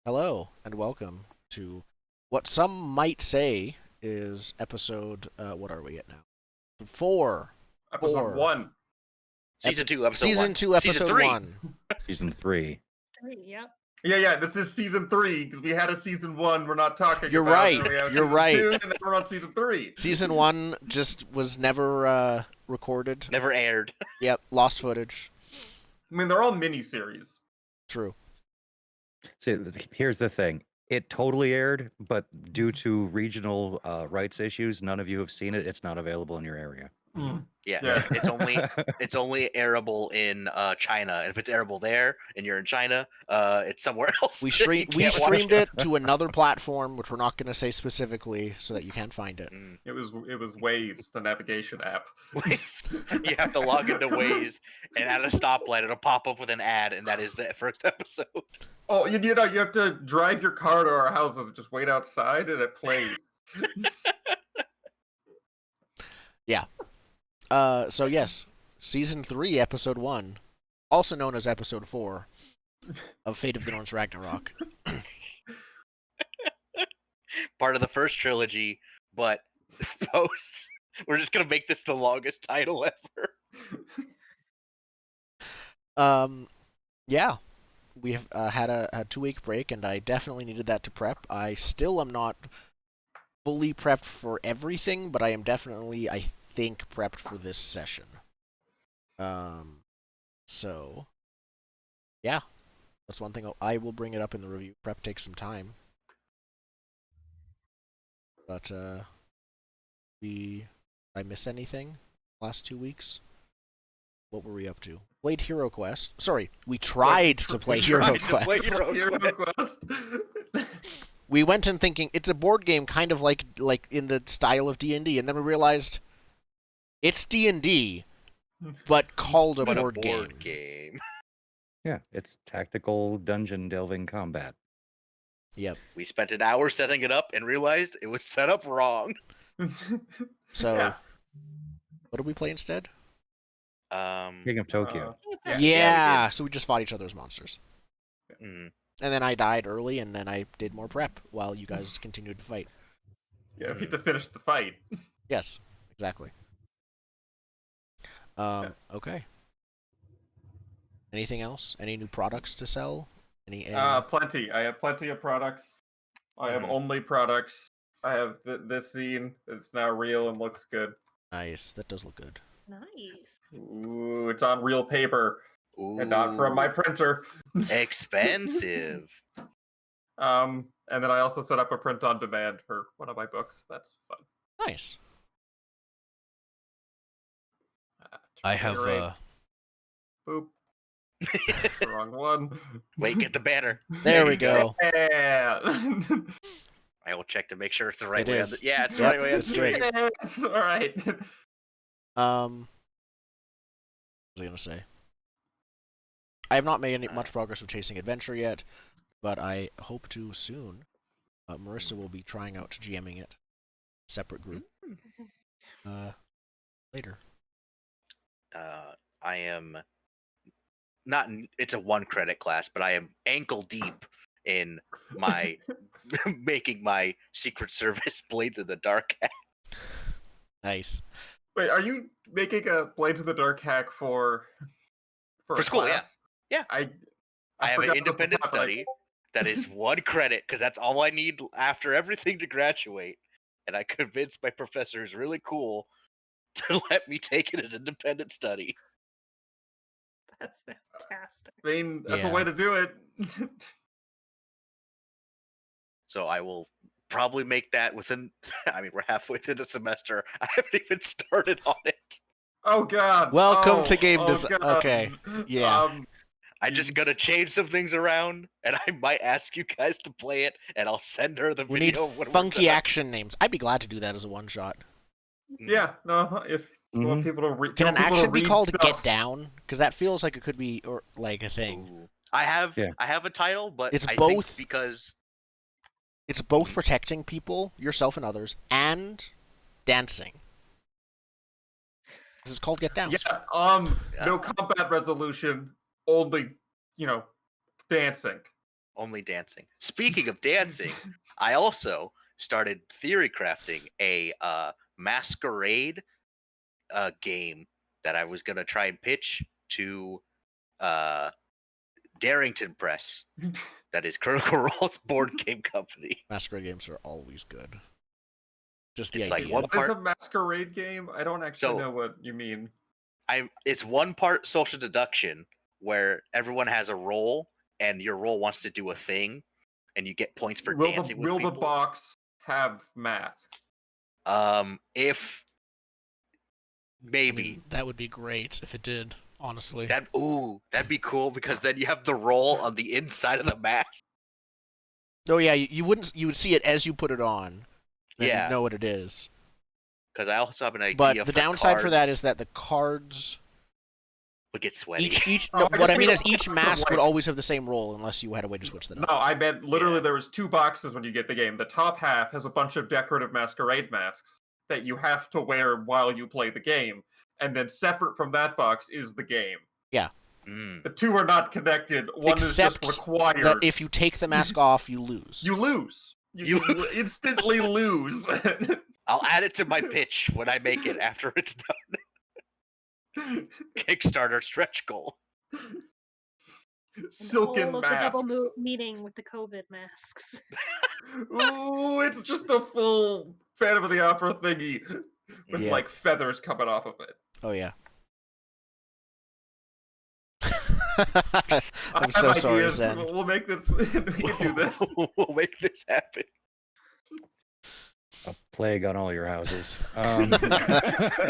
Hello and welcome to what some might say is episode. What are we at now? Four. Episode 1. Season 2, episode 1. Season 2, episode Season 3. 1. Season 3. Yep. Yeah, this is season 3 because we had a season 1. We're not talking. You're about right. it. We have You're season right. 2, and then we're on season 3. Season 1 just was never recorded. Never aired. Yep, lost footage. I mean, they're all mini-series. True. See, here's the thing. It totally aired, but due to regional rights issues, none of you have seen it. It's not available in your area. Yeah. It's only airable in China, and if it's airable there and you're in China, it's somewhere else. We You can't watch streamed it to another platform, which we're not going to say specifically, so that you can't find it. It was Waze, the navigation app. Waze. You have to log into Waze, and at a stoplight, it'll pop up with an ad, and that is the first episode. Oh, you know, you have to drive your car to our house and just wait outside, and it plays. So yes, season 3, episode 1, also known as episode 4 of Fate of the Norns Ragnarok. Part of the first trilogy, but post. We're just gonna make this the longest title ever. Yeah, we have had a 2-week break, and I definitely needed that to prep. I still am not fully prepped for everything, but I am definitely, I think, prepped for this session. So, yeah, that's one thing. I will bring it up in the review. Prep takes some time, but I miss anything last 2 weeks? What were we up to? Played Hero Quest. Sorry, we tried to play Hero Quest. Hero Quest. We went in thinking it's a board game, kind of like in the style of D&D, and then we realized it's D&D, but called a board game. Yeah, it's tactical dungeon delving combat. Yep. We spent an hour setting it up and realized it was set up wrong. So, Yeah. what did we play instead? King of Tokyo. Yeah. Yeah, we did. so we just fought each other's monsters. Mm. And then I died early, and then I did more prep while you guys continued to fight. Yeah, we had to finish the fight. Yes, exactly. Okay. Anything else? Any new products to sell? Any Plenty. I have plenty of products. I have only products. I have this scene. It's now real and looks good. Nice. That does look good. Nice. Ooh, it's on real paper and not from my printer. Expensive. And then I also set up a print on demand for one of my books. That's fun. Nice. I have Boop. The wrong one. Wait, get the banner. There we go. Yeah. I will check to make sure it's the right It way. is. Yeah, it's the Yep, right way. it's great. Yes, all right. What was I gonna say? I have not made much progress with Chasing Adventure yet, but I hope to soon. Marissa will be trying out GMing it, separate group. Later. I am not. It's a 1-credit class, but I am ankle deep in my making my Secret Service Blades of the Dark hack. Nice. Wait, are you making a Blades in the Dark hack for a school? class? Yeah. I have forgot an independent this was happening. study that is 1 credit because that's all I need after everything to graduate. And I convinced my professor, who's really cool, to let me take it as independent study. That's fantastic. I mean, that's Yeah. a way to do it. So I will probably make that within. I mean, we're halfway through the semester. I haven't even started on it. Oh God! Welcome to game oh, design. God. Okay. Yeah. I just gotta change some things around, and I might ask you guys to play it, and I'll send her the We need video. when we're funky done. action names. I'd be glad to do that as a one-shot. Yeah, no. If you want people to read, Can an people to action be read called stuff. Get Down? Because that feels like it could be like a thing. Ooh. I have a title, but It's I both- think because It's both protecting people, yourself and others, and dancing. This is called Get Down. Yeah. No combat resolution. Only, dancing. Only dancing. Speaking of dancing, I also started theory crafting a masquerade game that I was gonna try and pitch to Darrington Press. That is Critical Role's board game company. Masquerade games are always good. Just the It's like idea. one What is part. a masquerade game? I don't actually So- know what you mean. It's one part social deduction where everyone has a role and your role wants to do a thing, and you get points for dancing with Will people. the box have masks? If I maybe mean, that would be great if it did. Honestly. that'd be cool because then you have the role on the inside of the mask. Oh yeah, you would see it as you put it on. Then Yeah. you know what it is. Because I also have an idea. But for the downside for that cards is that the cards would get sweaty. each Oh, no, I what just I mean mean is the each box of, mask would like- always have the same role unless you had a way to switch them No, up. I meant literally Yeah. there was 2 boxes when you get the game. The top half has a bunch of decorative masquerade masks that you have to wear while you play the game, and then separate from that box is the game. Mm. The 2 are not connected. One Except is just required. That if you take the mask off, you lose. You lose. You You lose. instantly lose. I'll add it to my pitch when I make it after it's done. Kickstarter stretch goal. Silken all of the double masks. meeting with the COVID masks. Ooh, it's just a full Phantom of the Opera thingy with Yeah. like feathers coming off of it. Oh yeah. I I'm have so sorry, ideas. Zen. We'll make this. We can do this. We'll make this happen. A plague on all your houses.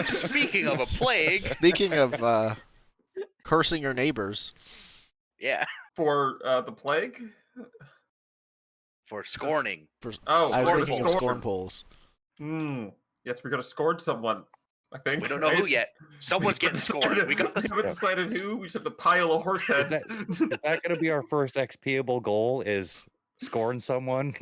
Speaking of a plague, Speaking of cursing your neighbors, yeah, For the plague. for scorning. Oh, I was Scorn thinking of polls. scorn polls. Yes, we could have scored someone. I think We don't know who right? yet. Someone's We getting haven't scored. decided- We got we the haven't decided who. We just have to pile of horse heads. Is that going to be our first XPable goal? Is scorn someone?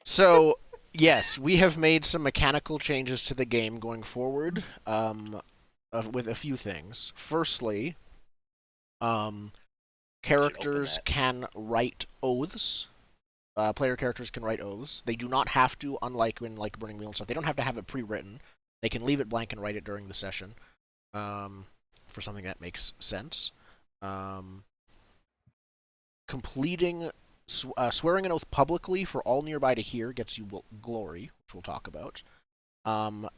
So, yes, we have made some mechanical changes to the game going forward, with a few things. Firstly, characters that. can write oaths. Player characters can write oaths. They do not have to, unlike in like Burning Wheel and stuff, they don't have to have it pre-written. They can leave it blank and write it during the session, for something that makes sense. Completing swearing an oath publicly for all nearby to hear gets you glory, which we'll talk about.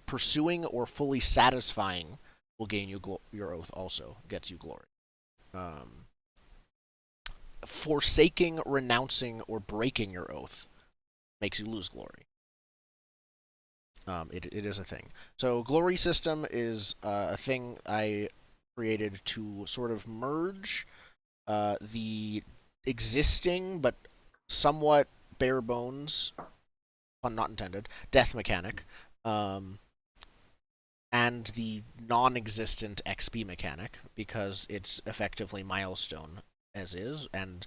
Pursuing or fully satisfying will gain you your oath, also gets you glory. Forsaking, renouncing, or breaking your oath makes you lose glory. It is a thing. So glory system is a thing I created to sort of merge the existing but somewhat bare bones, pun not intended, death mechanic, and the non-existent XP mechanic, because it's effectively milestone as is, and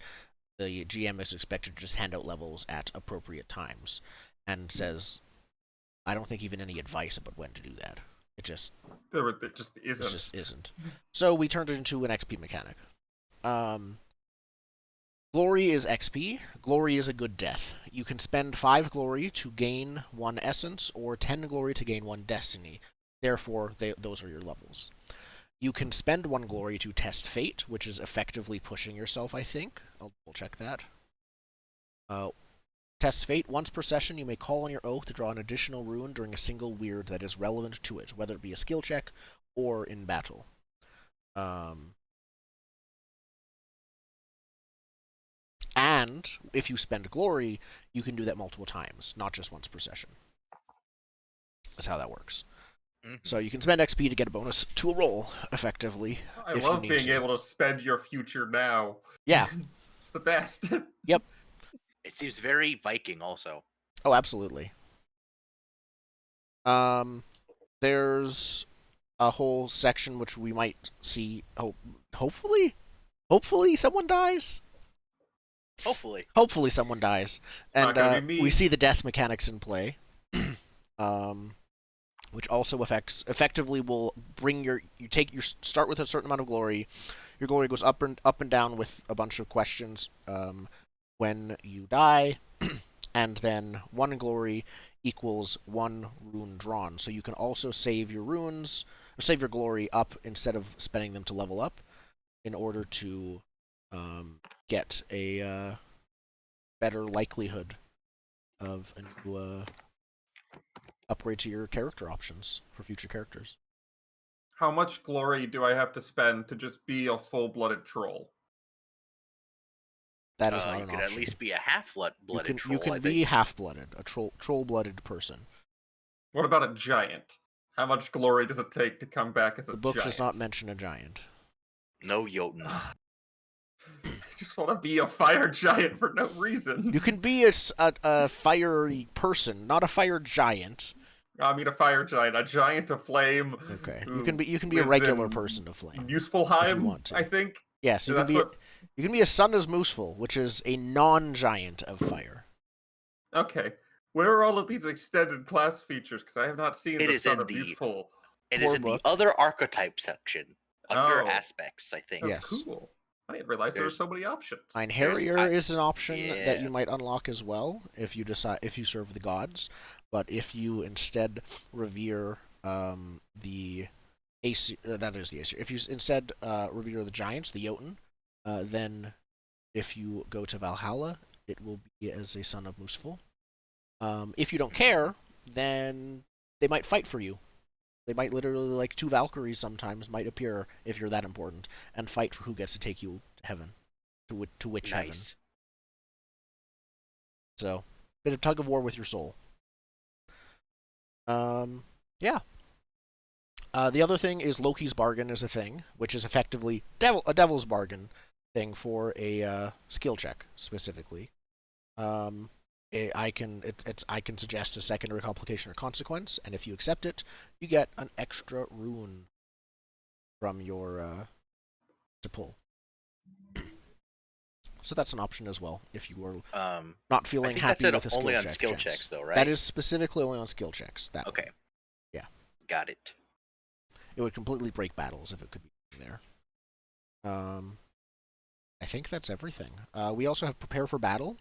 the GM is expected to just hand out levels at appropriate times, and says, I don't think even any advice about when to do that. It just It just isn't. it just isn't. So we turned it into an XP mechanic. Glory is XP. Glory is a good death. You can spend 5 glory to gain 1 essence, or 10 glory to gain 1 destiny. Therefore, those are your levels. You can spend 1 glory to test fate, which is effectively pushing yourself, I think. I'll check that. Test fate. Once per session, you may call on your oath to draw an additional rune during a single weird that is relevant to it, whether it be a skill check or in battle. And if you spend glory, you can do that multiple times, not just once per session. That's how that works. So you can spend XP to get a bonus to a roll, effectively. I if you love need being to. able to spend your future now. Yeah. It's the best. It seems very Viking, also. Oh, absolutely. There's a whole section which we might see. Oh, hopefully someone dies. Hopefully. Hopefully someone dies, not gonna and be me. we see the death mechanics in play, which also effectively will bring you start with a certain amount of glory, your glory goes up and down with a bunch of questions when you die, and then 1 glory equals 1 rune drawn. So you can also save your runes, or save your glory up instead of spending them to level up, in order to get a better likelihood of a new upgrade to your character options for future characters. How much glory do I have to spend to just be a full-blooded troll? That is not You an could option. at least be a half-blooded troll. You can be half-blooded, a troll-blooded person. What about a giant? How much glory does it take to come back as a giant? The book does not mention a giant. No Jotun. I just want to be a fire giant for no reason. You can be a fiery person, not a fire giant. I mean, a fire giant, a giant of flame. Okay, who you can be a lives regular in person of flame. Usefulheim, if you want to. I think. Yes, you can be. You can be a son of Mooseful, which is a non-giant of fire. Okay, where are all of these extended class features? Because I have not seen the Son of Useful. It is in the other archetype section under aspects, I think. Oh, yes. Cool. I didn't realize there were so many options. Ein Harrier is an option that you might unlock as well if you serve the gods, but if you instead revere the Aesir, that is the Aesir. If you instead revere the giants, the Jotun, then if you go to Valhalla, it will be as a son of Mooseful. If you don't care, then they might fight for you. They might literally, like 2 Valkyries sometimes, might appear if you're that important, and fight for who gets to take you to heaven, to witch heaven. So, bit of tug of war with your soul. Yeah. The other thing is Loki's bargain is a thing, which is effectively a devil's bargain thing for a skill check specifically. I can suggest a secondary complication or consequence, and if you accept it, you get an extra rune from your to pull. So that's an option as well if you are not feeling happy with a skill check. Only on skill checks, though, right? That is specifically only on skill checks. Okay. One. Yeah. Got it. It would completely break battles if it could be there. I think that's everything. We also have Prepare for Battle.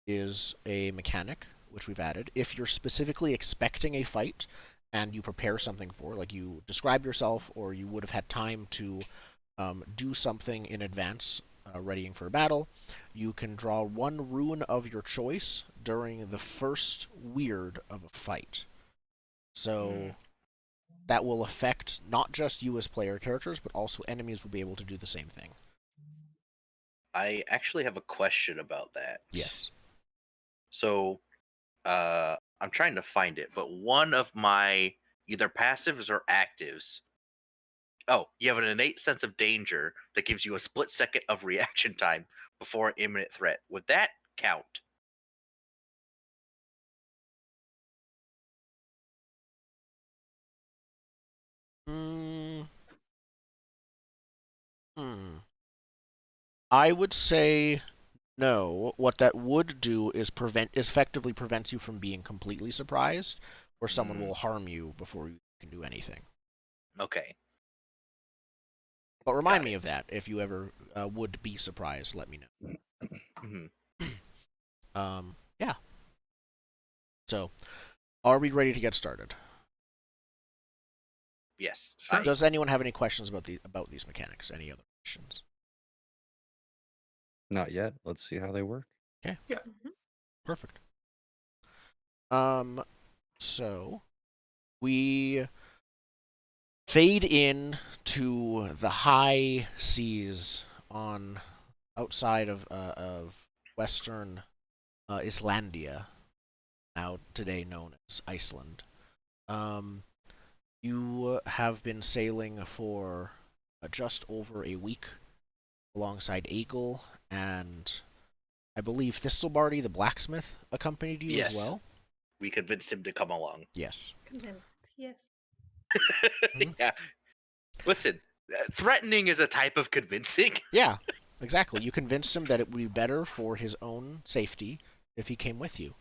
Is a mechanic which we've added. If you're specifically expecting a fight and you prepare something for, like you describe yourself or you would have had time to do something in advance, readying for a battle, you can draw 1 rune of your choice during the first weird of a fight. So that will affect not just you as player characters, but also enemies will be able to do the same thing. I actually have a question about that. Yes. So, I'm trying to find it, but one of my either passives or actives. Oh, you have an innate sense of danger that gives you a split second of reaction time before an imminent threat. Would that count? I would say no. What that would do is effectively prevents you from being completely surprised, or someone will harm you before you can do anything. Okay. But remind me of that if you ever would be surprised. Let me know. Yeah. So, are we ready to get started? Yes. Sure. Does anyone have any questions about these mechanics? Any other questions? Not yet. Let's see how they work. Okay. Yeah. Perfect. So we fade in to the high seas outside of western Islandia, now today known as Iceland. You have been sailing for just over a week alongside Eagle, and I believe Thistlebarty, the blacksmith, accompanied you as well. We convinced him to come along. Yes. Convinced, yes. Yeah. Listen, threatening is a type of convincing. Yeah, exactly. You convinced him that it would be better for his own safety if he came with you.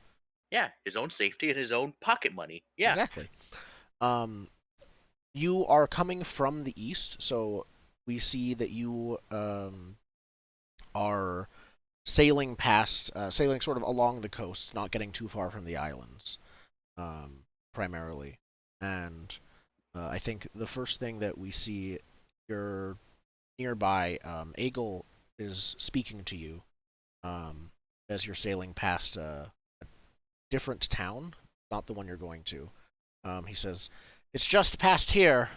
Yeah, his own safety and his own pocket money. Yeah. Exactly. You are coming from the east, so we see that you are sailing past, sailing sort of along the coast, not getting too far from the islands, primarily. And I think the first thing that we see, you're nearby. Aegil is speaking to you as you're sailing past a different town, not the one you're going to. He says, "It's just past here.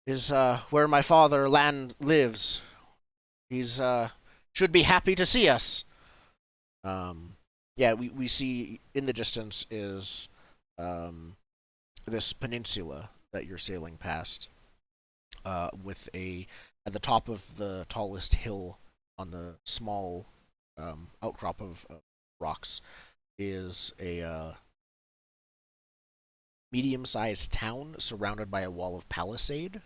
Is where my father lives. He's should be happy to see us." Yeah, we see in the distance is this peninsula that you're sailing past, with at the top of the tallest hill on the small outcrop of rocks is a medium-sized town surrounded by a wall of palisade.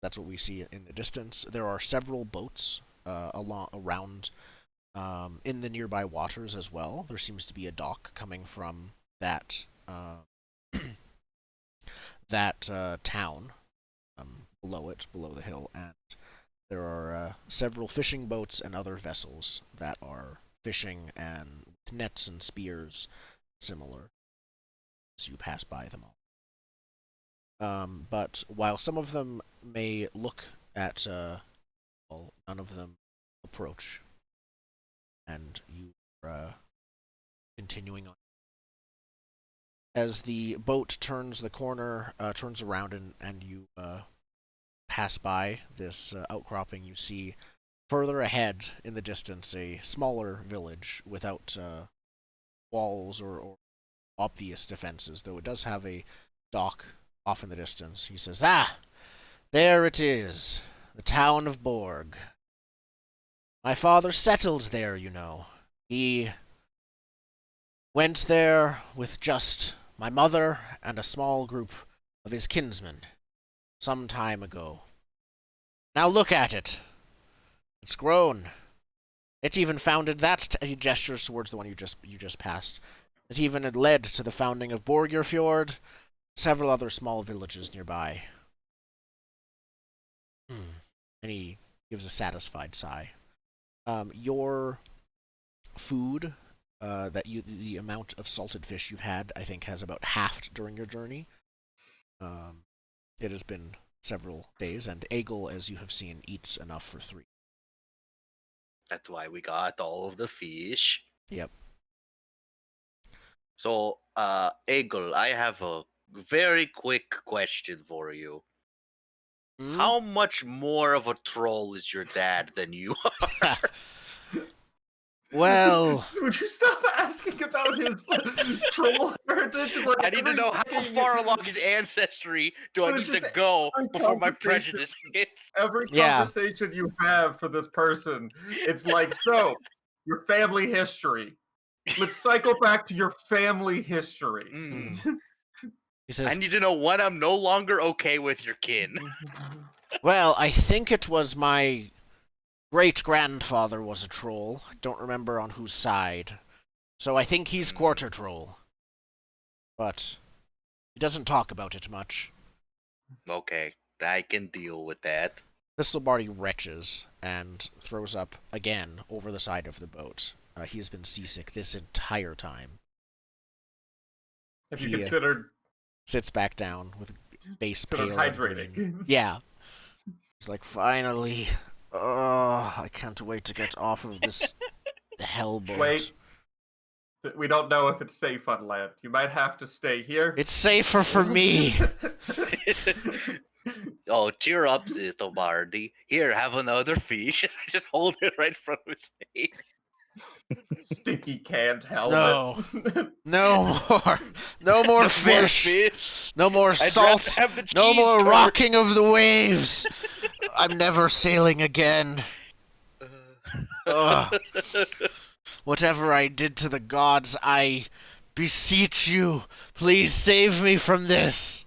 That's what we see in the distance. There are several boats around in the nearby waters as well. There seems to be a dock coming from that town below the hill, and there are several fishing boats and other vessels that are fishing and nets and spears similar as you pass by them all. But while some of them may look at, well, none of them approach, and you are continuing on. As the boat turns the corner, turns around, and you pass by this outcropping, you see further ahead in the distance a smaller village without walls or obvious defenses, though it does have a dock off in the distance. He says, "Ah, there it is, the town of Borg. My father settled there, you know. He went there with just my mother and a small group of his kinsmen some time ago. Now look at it. It's grown. It even founded that." He gestures towards the one you just passed. "It even had led to the founding of Borgirfjord, several other small villages nearby." And he gives a satisfied sigh. Your food, the amount of salted fish you've had, I think, has about halved during your journey. It has been several days, and Aegil, as you have seen, eats enough for 3. That's why we got all of the fish. Yep. So, Egel, I have a very quick question for you. Mm? How much more of a troll is your dad than you are? Well, Would you stop asking about his troll heritage? Like, I need to every know how second far you- along his ancestry do I But need it's to just go a before my conversation. prejudice hits? Every Yeah. conversation you have for this person, it's like, so, your family history. Let's cycle back to your family history. Mm. he says, I need to know when I'm no longer okay with your kin. "Well, I think it was my great-grandfather was a troll. I don't remember on whose side. So I think he's quarter troll. But he doesn't talk about it much." Okay, I can deal with that. Thistlebarty retches and throws up again over the side of the boat. He has been seasick this entire time. Have you He, considered Sits back down with base pale. hydrating? Yeah. He's like, "Finally. Oh, I can't wait to get off of this hellboat." Wait. We don't know if it's safe on land. You might have to stay here. It's safer for me. Oh, cheer up, Zithobardi. Here, have another fish. I just hold it right in front of his face. Stinky canned helmet. No more. No more Just more fish. fish. No more I'd salt. rather have the No cheese more curd. rocking of the waves. I'm never sailing again. Ugh. Whatever I did to the gods, I beseech you, please save me from this.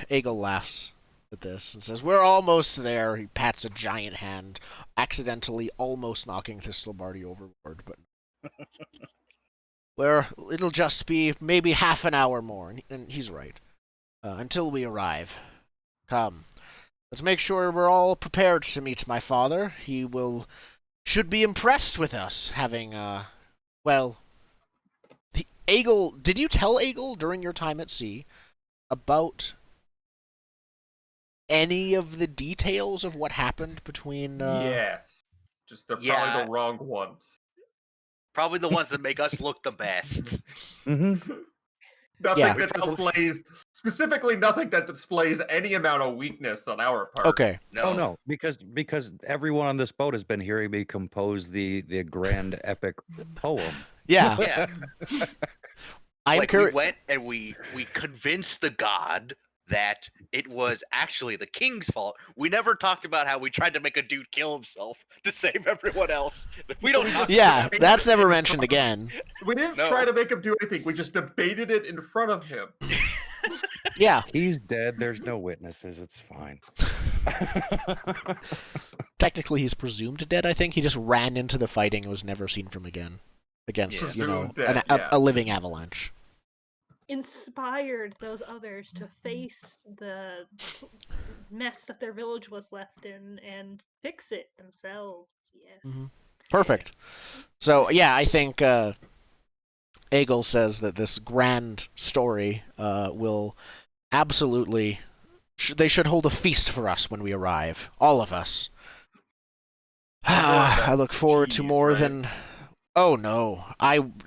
Aegil laughs at this and says, "We're almost there." He pats a giant hand, accidentally almost knocking Thistlebarty overboard, but it'll just be maybe half an hour more, and he's right. until we arrive. Come, let's make sure we're all prepared to meet my father. He should be impressed with us having, Aegle, did you tell Aegle during your time at sea about any of the details of what happened between, Yes. Just they're probably the wrong ones. Probably the ones that make us look the best. Mm-hmm. Nothing that displays, specifically nothing that displays any amount of weakness on our part. Okay. Oh no, because everyone on this boat has been hearing me compose the grand epic poem. Yeah. Yeah. We went and we convinced the god that it was actually the king's fault. We never talked about how we tried to make a dude kill himself to save everyone else. We don't talk about that. That's never mentioned again. We didn't try to make him do anything. We just debated it in front of him. Yeah. He's dead. There's no witnesses. It's fine. Technically, he's presumed dead, I think. He just ran into the fighting and was never seen from again. Against, a living avalanche. Inspired those others to face the mess that their village was left in and fix it themselves. Yes. Mm-hmm. Perfect. So, yeah, I think Aegle says that this grand story will absolutely... they should hold a feast for us when we arrive. All of us. I look forward to more than... Oh no!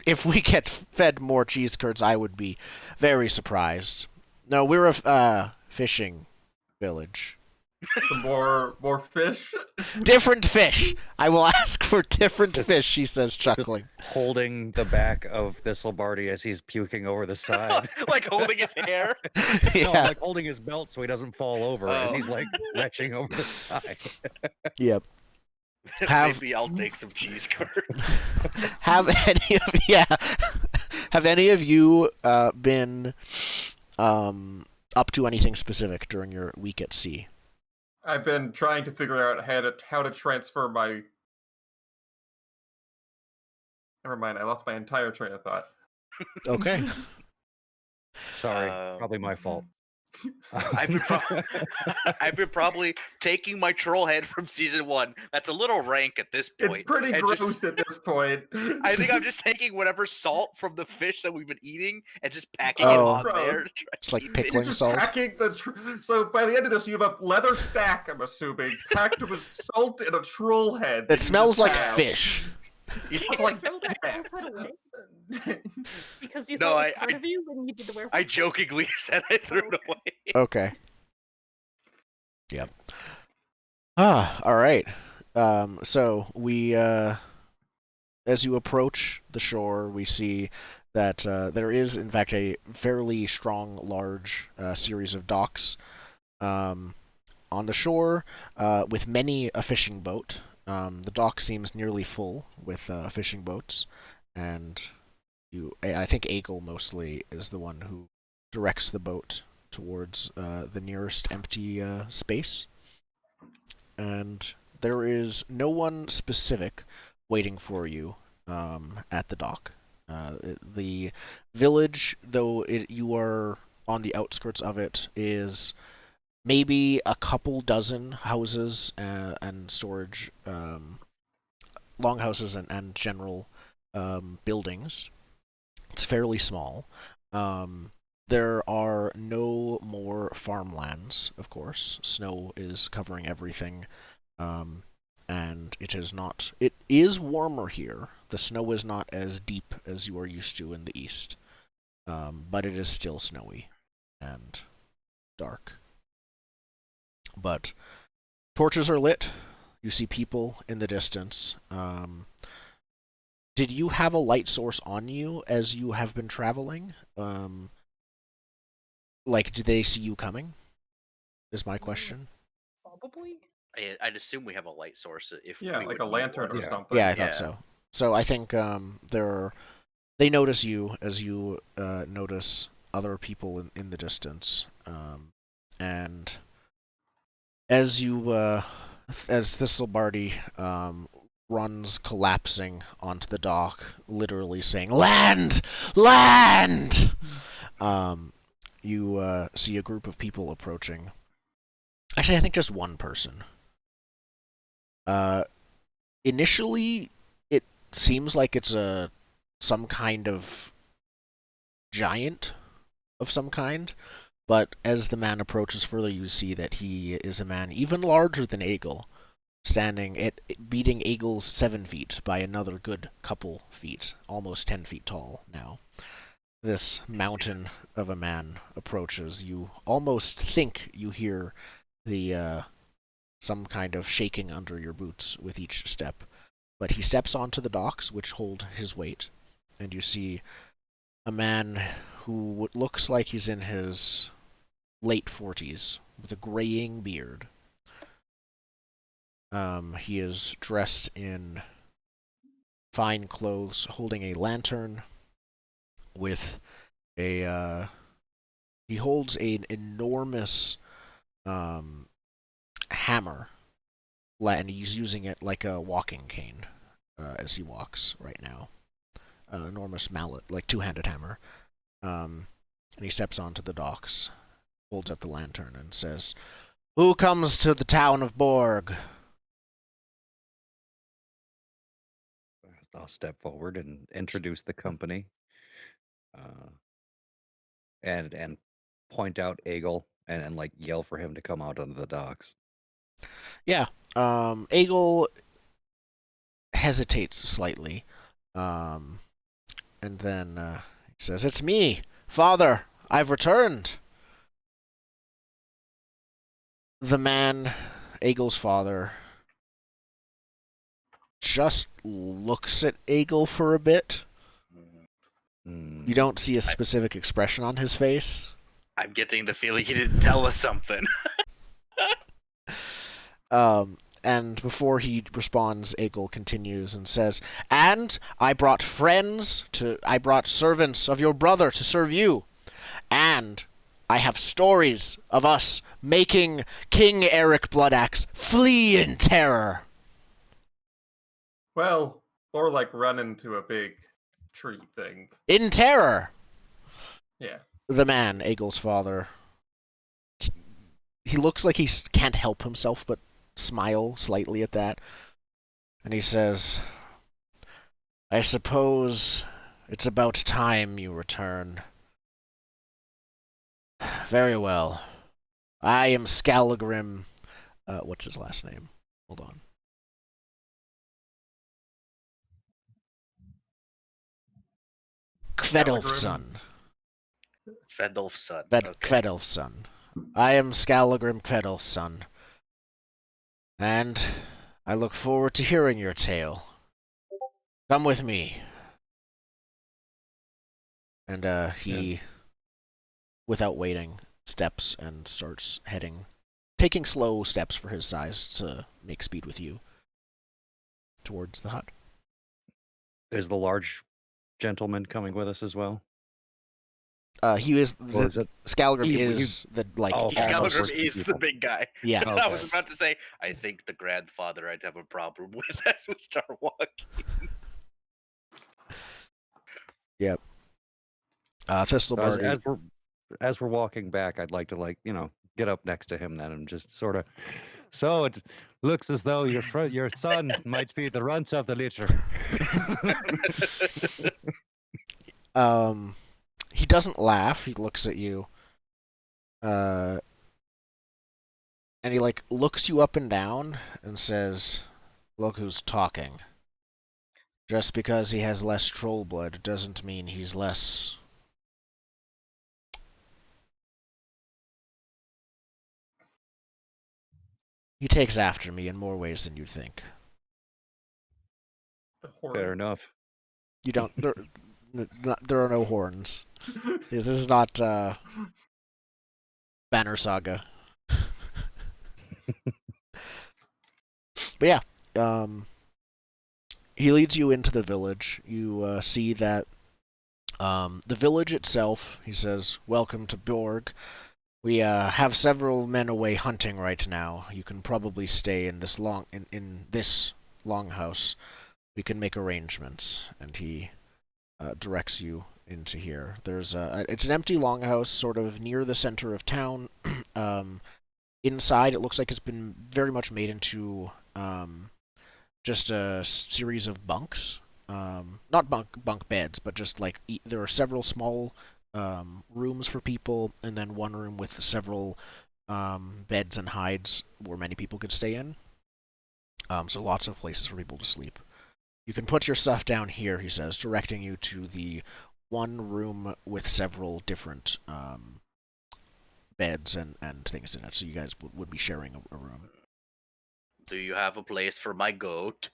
If we get fed more cheese curds, I would be very surprised. No, we're a fishing village. More fish? Different fish. I will ask for different fish. She says, chuckling, holding the back of Thistlebarty as he's puking over the side, like holding his hair. Yeah, no, like holding his belt so he doesn't fall over as he's like retching over the side. Yep. Maybe I'll take some cheese curds. Have any of you been up to anything specific during your week at sea? I've been trying to figure out how to transfer my... Never mind, I lost my entire train of thought. Okay. Sorry, probably my fault. I've been probably taking my troll head from season 1. That's a little rank at this point. It's pretty gross at this point. I think I'm just taking whatever salt from the fish that we've been eating and just packing it on there. It's like pickling salt. So by the end of this, you have a leather sack, I'm assuming, packed with salt and a troll head. It smells like fish. It's like because you thought it was part of you when you did the werewolf. I jokingly said I threw it away. Okay. Yep. All right. So we, as you approach the shore, we see that there is, in fact, a fairly strong, large series of docks on the shore with many a fishing boat. The dock seems nearly full with fishing boats, and I think Aegle mostly is the one who directs the boat towards the nearest empty space. And there is no one specific waiting for you at the dock. The village, though you are on the outskirts of it, is maybe a couple dozen houses and storage, longhouses and general buildings. It's fairly small. There are no more farmlands, of course. Snow is covering everything, and it is warmer here. The snow is not as deep as you are used to in the east, but it is still snowy and dark. But torches are lit. You see people in the distance. Did you have a light source on you as you have been traveling? Did they see you coming? Is my question. Probably. I'd assume we have a light source if like a lantern or something. Yeah, I thought so. So I think they notice you as you notice other people in the distance, and as Thistlebarty runs collapsing onto the dock, literally saying, "Land! Land!" you see a group of people approaching. Actually, I think just one person. Initially, it seems like it's some kind of giant of some kind, but as the man approaches further, you see that he is a man even larger than Egil, beating Egil's 7 feet by another good couple feet, almost 10 feet tall now. This mountain of a man approaches. You almost think you hear the some kind of shaking under your boots with each step, but he steps onto the docks, which hold his weight, and you see a man who looks like he's in his late 40s, with a graying beard. He is dressed in fine clothes, holding a lantern with a... he holds an enormous hammer, and he's using it like a walking cane as he walks right now. Enormous mallet, like two-handed hammer. And he steps onto the docks, holds up the lantern, and says, "Who comes to the town of Borg?" I'll step forward and introduce the company, and point out Egil and like yell for him to come out onto the docks. Yeah. Egil hesitates slightly, and then he says, "It's me, Father. I've returned." The man, Egil's father, just looks at Egil for a bit. You don't see a specific expression on his face. I'm getting the feeling he didn't tell us something. And before he responds, Egil continues and says, "And I brought servants of your brother to serve you. And I have stories of us making King Eric Bloodaxe flee in terror." Well, or like run into a big tree thing. In terror! Yeah. The man, Egil's father, he looks like he can't help himself but smile slightly at that. And he says, "I suppose it's about time you return. Very well. I am Scalagrim." What's his last name? Hold on. Kvedolfsson. Fedolfsson. Kvedolfsson. I am Scalagrim Kvedolfsson. And I look forward to hearing your tale. Come with me. And he, without waiting, steps and starts heading, taking slow steps for his size to make speed with you towards the hut. Is the large gentleman coming with us as well? He is Or is it? Scalagrim is the like. Oh, Scalagrim okay. is the big guy. Yeah. I was about to say, I think the grandfather I'd have a problem with as we start walking. Yep. Thistlebart. As we're walking back, I'd like to get up next to him then and just sort of. So it looks as though your son might be the runt of the litter. He doesn't laugh. He looks at you. And he looks you up and down and says, "Look who's talking. Just because he has less troll blood doesn't mean he's less..." He takes after me in more ways than you'd think. Fair enough. You don't... There are no horns. This is not Banner Saga. But yeah, he leads you into the village. You see that the village itself, he says, "Welcome to Borg. We have several men away hunting right now. You can probably stay in this longhouse. We can make arrangements." And he directs you into here. There's it's an empty longhouse, sort of near the center of town. Inside, it looks like it's been very much made into just a series of bunks. Not bunk beds, but just like there are several small rooms for people, and then one room with several beds and hides where many people could stay in. So lots of places for people to sleep. You can put your stuff down here, he says, directing you to the one room with several different beds and things in it. So you guys would be sharing a room. Do you have a place for my goat?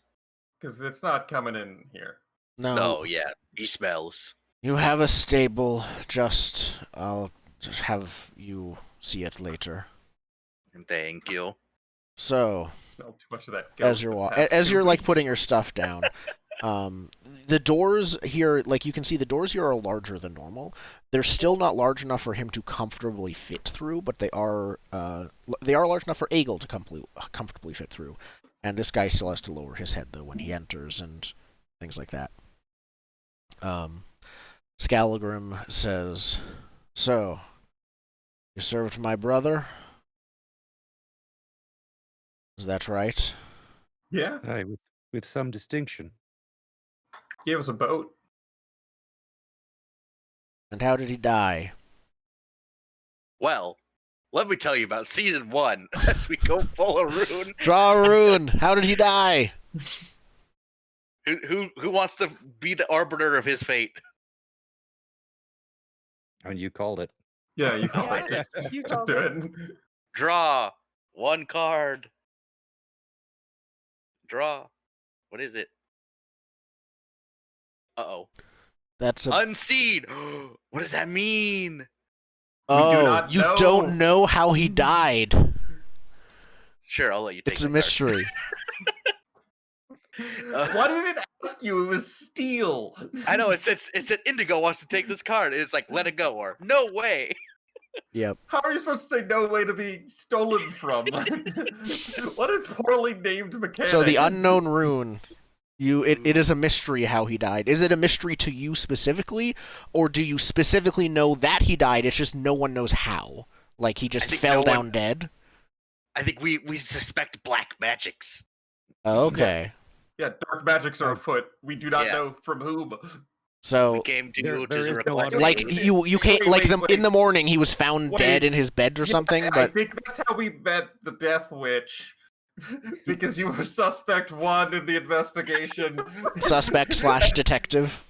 Because it's not coming in here. No, yeah, he smells. You have a stable. I'll just have you see it later. Thank you. So, Smell too much of that. as you're like putting your stuff down, the doors here, like you can see, the doors here are larger than normal. They're still not large enough for him to comfortably fit through, but they are large enough for Aegil to comfortably fit through. And this guy still has to lower his head though when he enters and things like that. Scalagrim says, "So, you served my brother? Is that right?" Yeah, Aye, with some distinction. gave us a boat. And how did he die? Well, let me tell you about season 1 as we go full of rune. Draw a rune! How did he die? Who wants to be the arbiter of his fate? And you called it. Yeah, you call Yeah, it. you Just called do it. it. Draw 1 card. Draw. What is it? Uh-oh. That's a... Unseen! What does that mean? Oh, not you know. don't know how he died. Sure, I'll let you take It's the a card. mystery. Why did it ask you? It was steel. I know, it said Indigo wants to take this card. It's like, let it go, or no way. Yep. How are you supposed to say no way to be stolen from? What a poorly named mechanic. So the unknown rune, it is a mystery how he died. Is it a mystery to you specifically, or do you specifically know that he died? It's just no one knows how. Like he just fell down dead. I think we suspect black magics. Okay. Yeah, dark magics are afoot. We do not Yeah. know from whom. So We came to you there to is no request other- like aid. you can't Wait, like wait, them wait. in the morning he was found Wait. dead in his bed or something, I but think that's how we met the Death Witch. Because you were suspect 1 in the investigation. suspect/detective.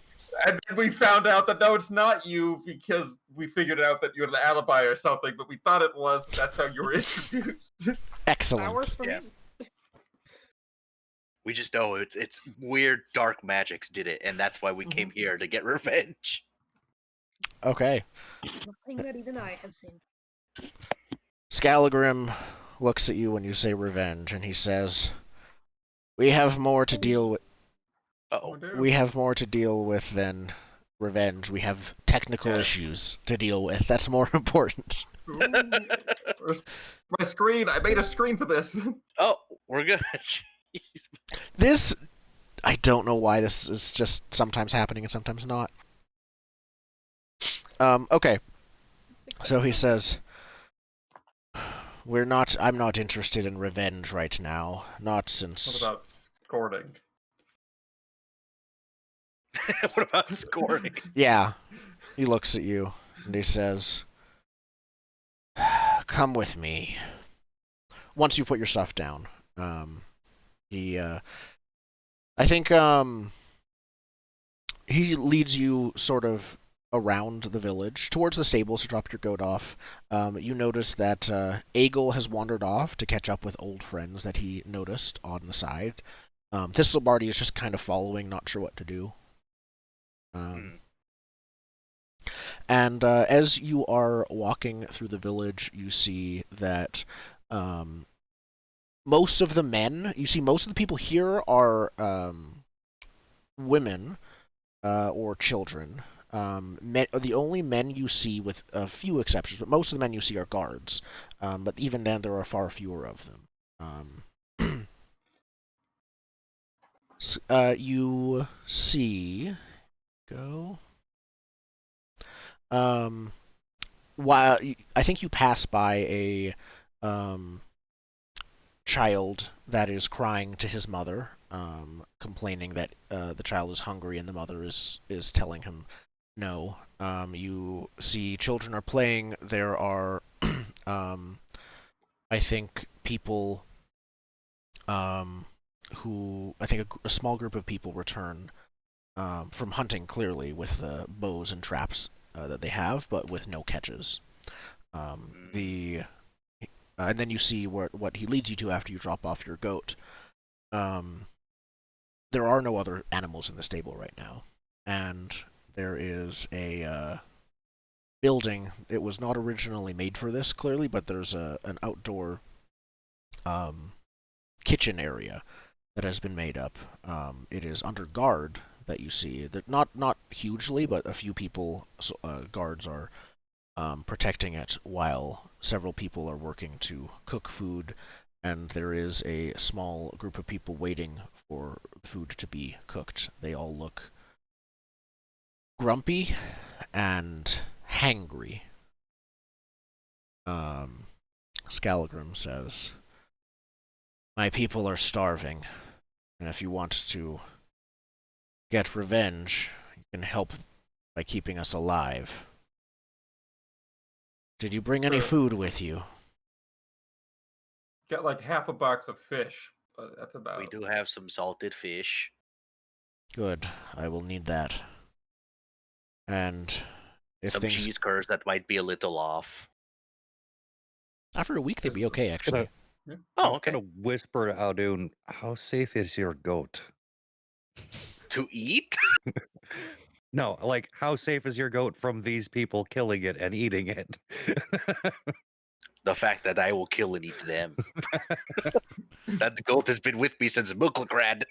And then we found out that no, it's not you because we figured out that you had an alibi or something, but we thought it was. That's how you were introduced. Excellent. That works for Yeah. me. We just know it's weird dark magics did it, and that's why we came here to get revenge. Okay. Nothing that even I have seen. Scalagrim looks at you when you say revenge, and he says, "We have more to deal with. Uh-oh. We have more to deal with than revenge. We have technical Yeah. issues to deal with. That's more important." Ooh. Where's my screen? I made a screen for this. Oh, we're good. Jeez. This, I don't know why this is just sometimes happening and sometimes not. Okay. So he says, I'm not interested in revenge right now. Not What since... about scoring? What about scoring? Yeah. He looks at you, and he says, "Come with me." Once you put your stuff down. I think, he leads you sort of around the village, towards the stables to drop your goat off. You notice that Aegil has wandered off to catch up with old friends that he noticed on the side. Thistlebarty is just kind of following, not sure what to do. And as you are walking through the village, you see that most of the people here are women or children. The only men you see, with a few exceptions, but most of the men you see are guards. But even then, there are far fewer of them. You see... Go... while I think you pass by a child that is crying to his mother, complaining that the child is hungry, and the mother is telling him no. You see children are playing. There are, I think, people who I think a small group of people return from hunting, clearly with the bows and traps that they have, but with no catches. And then you see what he leads you to after you drop off your goat. There are no other animals in the stable right now, and there is a building. It was not originally made for this, clearly, but there's an outdoor kitchen area that has been made up. It is under guard that you see. That not hugely, but a few people, guards are protecting it while several people are working to cook food, and there is a small group of people waiting for food to be cooked. They all look grumpy and hangry. Scalagrim says, "My people are starving, and if you want to get revenge, you can help by keeping us alive. Did you bring any food with you?" Got like half a box of fish. That's about. We do have some salted fish. Good. I will need that. And if some things cheese curds that might be a little off. after a week, they'd be okay, actually. Oh, I'm okay. gonna whisper to Aldoon, how safe is your goat? To eat? No, like, how safe is your goat from these people killing it and eating it? The fact that I will kill and eat them. That goat has been with me since Muklgrad.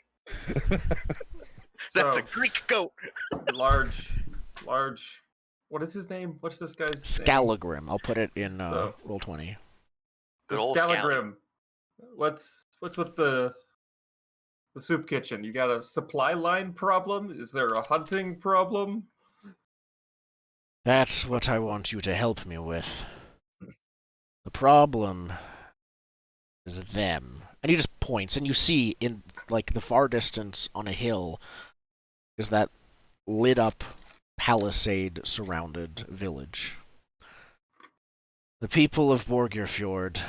That's So, a Greek goat. large. What is his name? What's this guy's name? Scalagrim. I'll put it in So- Roll20. Good old Scally. Scalagrim. What's with the soup kitchen? You got a supply line problem? Is there a hunting problem? That's what I want you to help me with. The problem is them. And he just points, and you see in like the far distance on a hill is that lit up palisade surrounded village. The people of Borgirfjord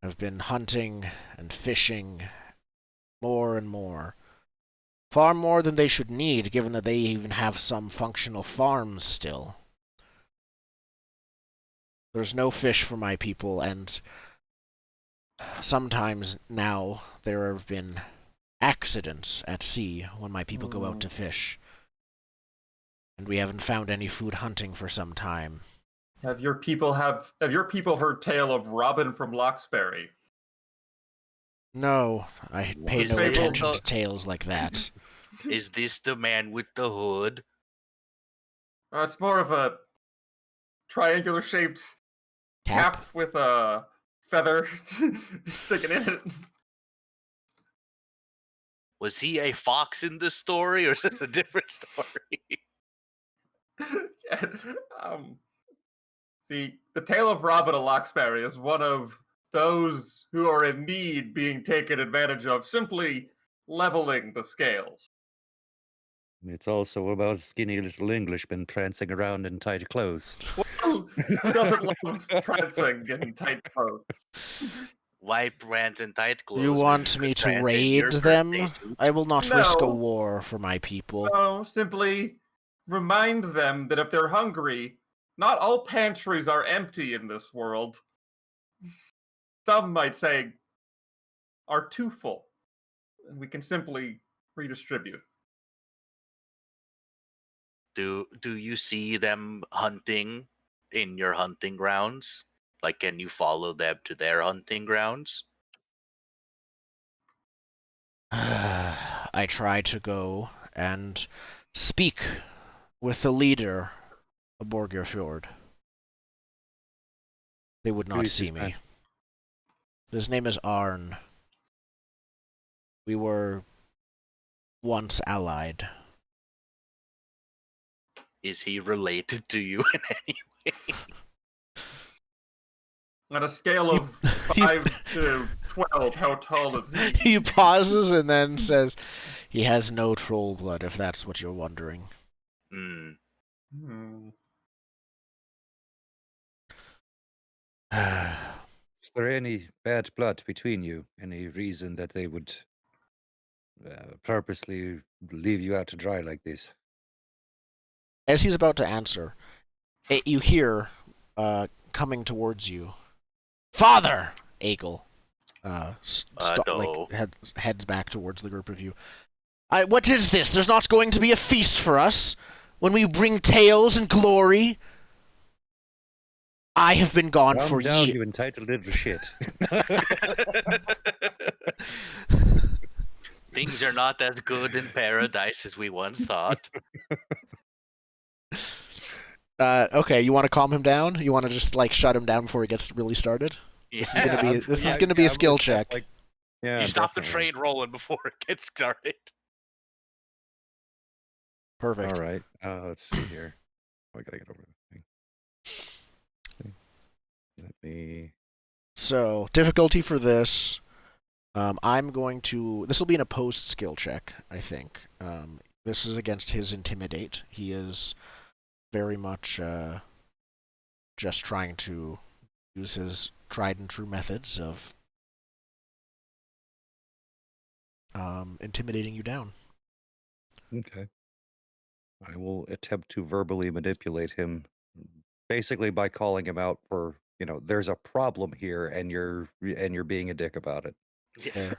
have been hunting and fishing more and more. Far more than they should need, given that they even have some functional farms still. There's no fish for my people, and sometimes now there have been accidents at sea when my people go out to fish. And we haven't found any food hunting for some time. Have your people heard tale of Robin from Loxbury? No, I pay Is no this attention the- to tales like that. Is this the man with the hood? It's more of a triangular shaped cap with a feather sticking in it. Was he a fox in this story, or is this a different story? See, the tale of Robin of Loxbury is one of those who are in need being taken advantage of, simply leveling the scales. It's also about skinny little Englishmen prancing around in tight clothes. Well, who doesn't love prancing in tight clothes? Why prance in tight clothes? You when want you me could to prance in raid your them? birthday suit? I will not risk a No. war for my people. No, simply remind them that if they're hungry, not all pantries are empty in this world. Some might say are too full, and we can simply redistribute. Do you see them hunting in your hunting grounds? Like, can you follow them to their hunting grounds? I try to go and speak with the leader of Borgirfjord. They would Who not is see this me. man? His name is Arn. We were once allied. Is he related to you in any way? On a scale of 5 to 12, how tall is he? He pauses and then says, "He has no troll blood, if that's what you're wondering." Hmm. Is there any bad blood between you? Any reason that they would purposely leave you out to dry like this? As he's about to answer, you hear coming towards you, "Father!" Aegel No. heads back towards the group of you. What is this? There's not going to be a feast for us when we bring tales and glory. I have been gone Calm for down, years. you entitled little shit. Things are not as good in paradise as we once thought. Okay, you want to calm him down? You want to just like shut him down before he gets really started? This is gonna be a skill check. Yeah, You stop definitely. the train rolling before it gets started. Perfect. All right. Let's see here. Oh, I gotta get over the thing. Let me. So difficulty for this, I'm going to. This will be an opposed skill check, I think. This is against his intimidate. He is very much just trying to use his tried and true methods of intimidating you down. Okay. I will attempt to verbally manipulate him, basically by calling him out for, there's a problem here, and you're being a dick about it. Yeah.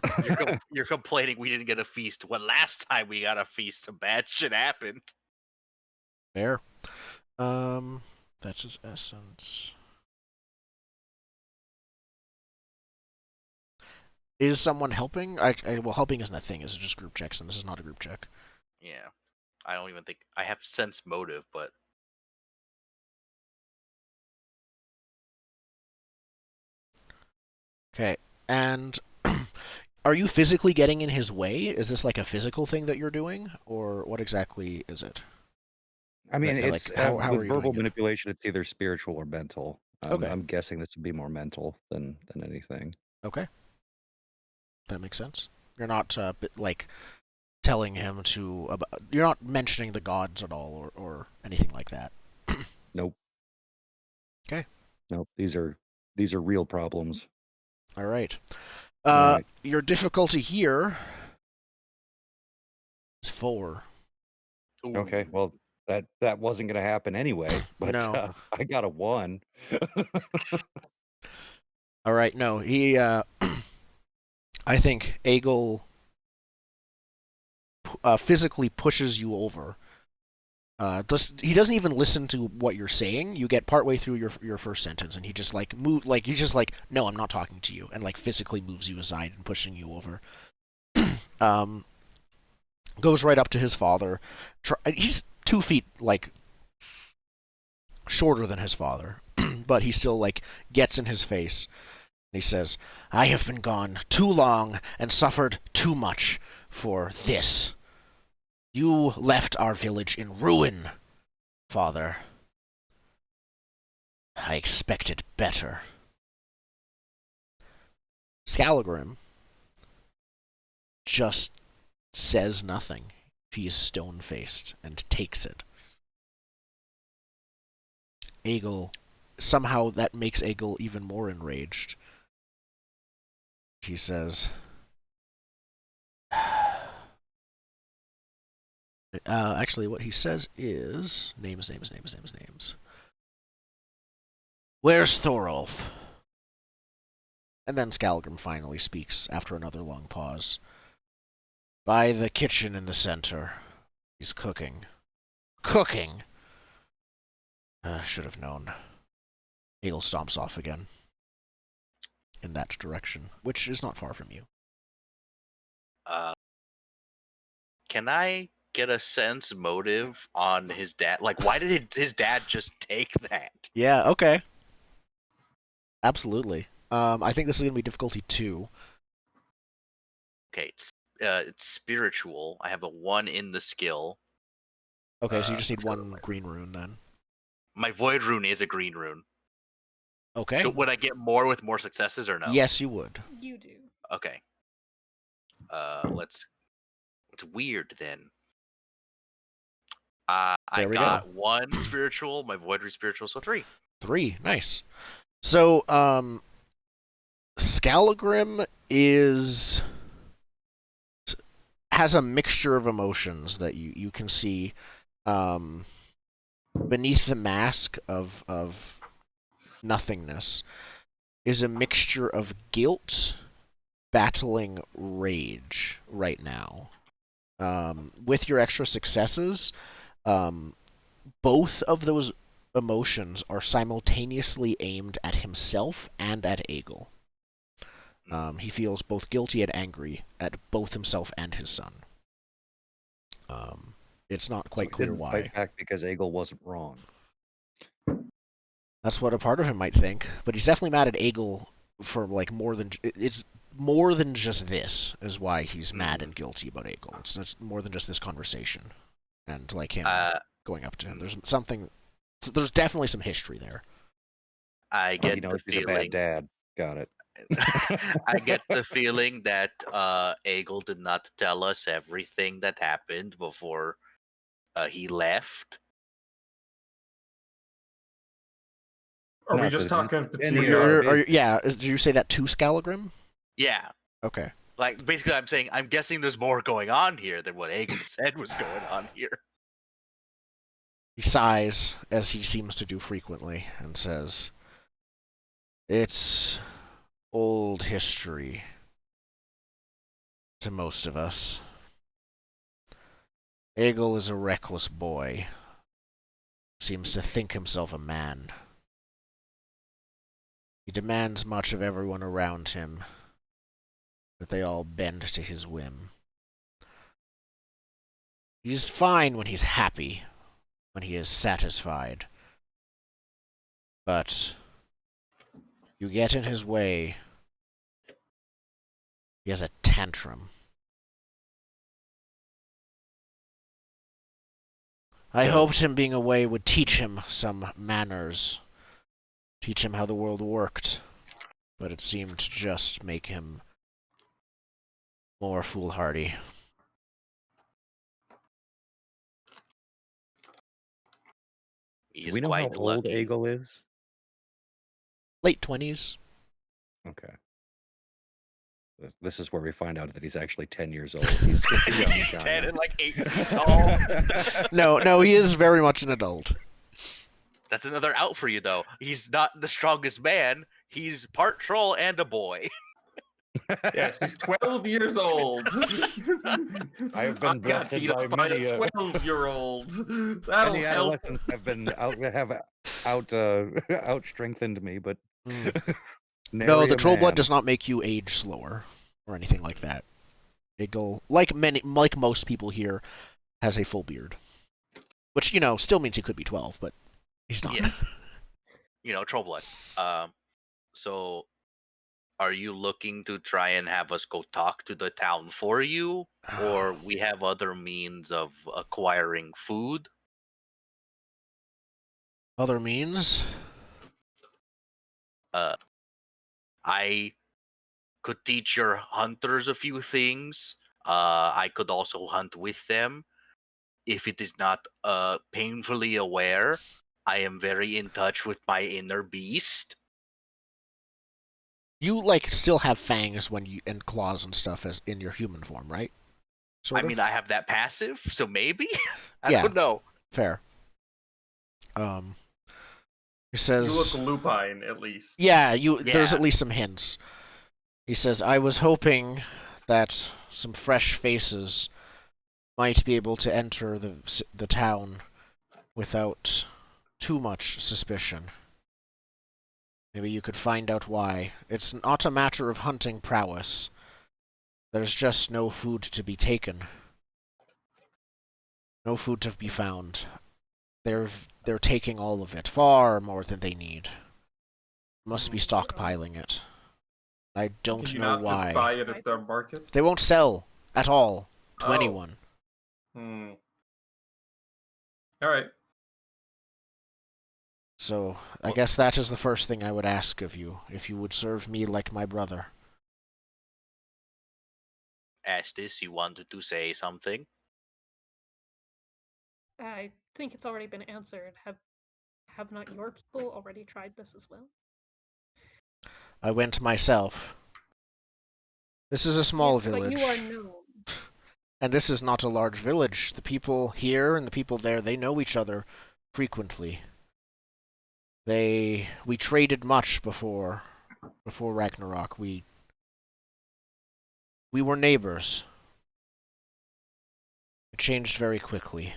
You're complaining we didn't get a feast. When last time we got a feast, some bad shit happened. Fair. That's his essence. Is someone helping? Well, helping isn't a thing. It's just group checks, and this is not a group check. Yeah. I don't even think I have sense motive, but Okay, and are you physically getting in his way? Is this like a physical thing that you're doing, or what exactly is it? I mean, Like, it's how are with you verbal doing it? manipulation, it's either spiritual or mental. Okay. I'm guessing this would be more mental than anything. Okay, that makes sense. You're not like telling him to. You're not mentioning the gods at all, or anything like that. Nope. Okay. Nope. These are real problems. All right. All right. Your difficulty here is 4. Okay. Well, that wasn't going to happen anyway. But No. I got a 1. All right. No, he. I think Aegel physically pushes you over. He doesn't even listen to what you're saying. You get partway through your first sentence, and he just like no, I'm not talking to you, and like physically moves you aside and pushing you over. Goes right up to his father. He's 2 feet like shorter than his father, but he still like gets in his face. He says, "I have been gone too long and suffered too much for this. You left our village in ruin, father. I expected better." Scalagrim just says nothing. He is stone-faced and takes it. Aegel, somehow that makes Aegel even more enraged. He says, actually, what he says is names. Where's Thorolf? And then Scalagrim finally speaks after another long pause. By the kitchen in the center. He's cooking. Cooking! Should have known. Aegel stomps off again. In that direction, which is not far from you. Can I get a sense motive on his dad? Like, why did his dad just take that? Yeah, okay. Absolutely. I think this is going to be difficulty 2. Okay, it's spiritual. I have a 1 in the skill. Okay, so you just need let's go to one my- green rune then. My void rune is a green rune. Okay. Would I get more with more successes or no? Yes, you would. You do. Okay. Let's. It's weird then. I There we got go. 1 spiritual, my void rune spiritual, so 3. 3. Nice. So, Scalagrim has a mixture of emotions that you can see beneath the mask of nothingness is a mixture of guilt battling rage right now. With your extra successes, both of those emotions are simultaneously aimed at himself and at Aegil. He feels both guilty and angry at both himself and his son. It's not quite clear didn't why. Fight back because Aegil wasn't wrong. That's what a part of him might think, but he's definitely mad at Aegil for like more than it's more than just this is why he's mad and guilty about Aegil. It's more than just this conversation and like him going up to him. There's definitely some history there. I get He the knows he's a bad feeling. dad. Got it. I get the feeling that Aegil did not tell us everything that happened before he left. Are we No, just 'cause he's talking been to here. Did you say that to Scalagrim? Yeah. Okay. Like, basically, I'm saying, I'm guessing there's more going on here than what Aegil said was going on here. He sighs, as he seems to do frequently, and says, "It's old history to most of us. Aegil is a reckless boy. Seems to think himself a man. He demands much of everyone around him, but they all bend to his whim. He's fine when he's happy, when he is satisfied. But you get in his way, he has a tantrum. I hoped him being away would teach him some manners, teach him how the world worked, but it seemed to just make him more foolhardy." He Do is we know how quite old lucky. Aegil is? Late 20s. Okay. This is where we find out that he's actually 10 years old. He's just a young He's guy. 10 and like 8 feet tall. No, he is very much an adult. That's another out for you, though. He's not the strongest man. He's part troll and a boy. Yes, he's 12 years old. I have been got bested beat up by by many a 12-year-old. That'll many help. adolescents have out strengthened me, but No, nary the a troll blood man. does not make you age slower or anything like that. Aegil, like most people here, has a full beard, which still means he could be 12, but he's not. Yeah. Troll blood. So are you looking to try and have us go talk to the town for you? Or we have other means of acquiring food? Other means? I could teach your hunters a few things. I could also hunt with them. If it is not painfully aware, I am very in touch with my inner beast. You still have fangs and claws and stuff as in your human form, right? Sort of? I mean, I have that passive, so maybe? I Yeah. don't know. Fair. He You says, look lupine, at least. yeah, there's Yeah. at least some hints. He says, "I was hoping that some fresh faces might be able to enter the town without too much suspicion. Maybe you could find out why. It's not a matter of hunting prowess. There's just no food to be taken. No food to be found. They're taking all of it, far more than they need. Must be stockpiling it. I don't Can you know not why. just buy it at the market? They won't sell at all to Oh. anyone. All right. So, I guess that is the first thing I would ask of you, if you would serve me like my brother. Asdis, you wanted to say something? I think it's already been answered. Have not your people already tried this as well? I went myself. This is a small Yes, village. but you are known. And this is not a large village. The people here and the people there, they know each other frequently. We traded much before Ragnarok. We were neighbors. It changed very quickly.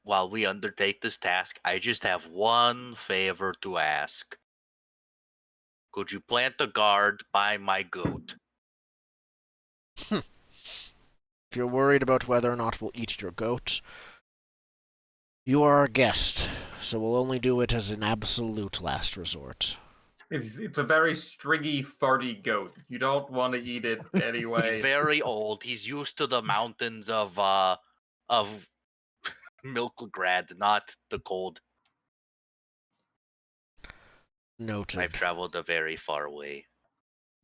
While we undertake this task, I just have one favor to ask. Could you plant a guard by my goat? If you're worried about whether or not we'll eat your goat, you are our guest, so we'll only do it as an absolute last resort. It's a very stringy, farty goat. You don't want to eat it anyway. He's very old. He's used to the mountains of Milkgrad, not the cold. Noted. I've traveled a very far way.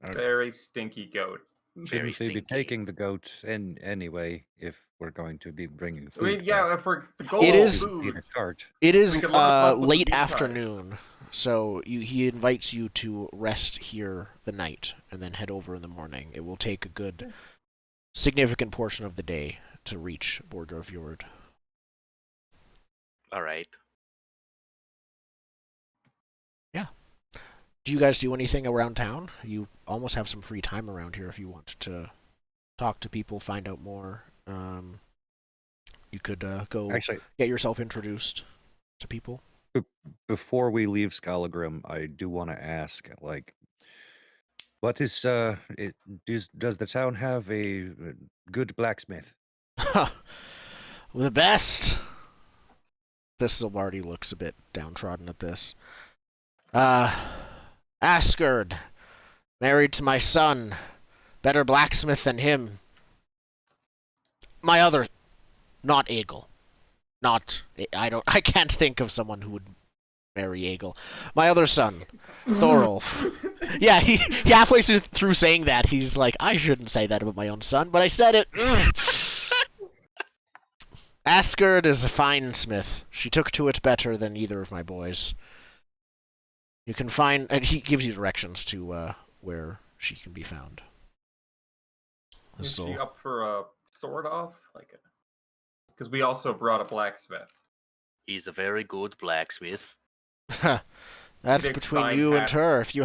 Very stinky goat. Very Shouldn't we be stinky. taking the goats in anyway if we're going to be bringing food? I mean, yeah, if we're the goal It is is- food. In a cart. It is We can load 'em up with late meat pies. afternoon, so he invites you to rest here the night and then head over in the morning. It will take a good, significant portion of the day to reach Borg. All right. Do you guys do anything around town? You almost have some free time around here if you want to talk to people, find out more. You could go Actually, get yourself introduced to people. before we leave Skalagrim, I do want to ask, like, what is does the town have a good blacksmith? The best. This Silbardi looks a bit downtrodden at this. Asgard, married to my son. Better blacksmith than him. My other, not Egil. I can't think of someone who would marry Egil. My other son, Thorolf. Yeah, he halfway through saying that, he's like, I shouldn't say that about my own son, but I said it. Asgard is a fine smith. She took to it better than either of my boys. You can find, and he gives you directions to where she can be found. Is So, she up for a sword off? Because we also brought a blacksmith. He's a very good blacksmith. that's Big between fine you and hats. her. If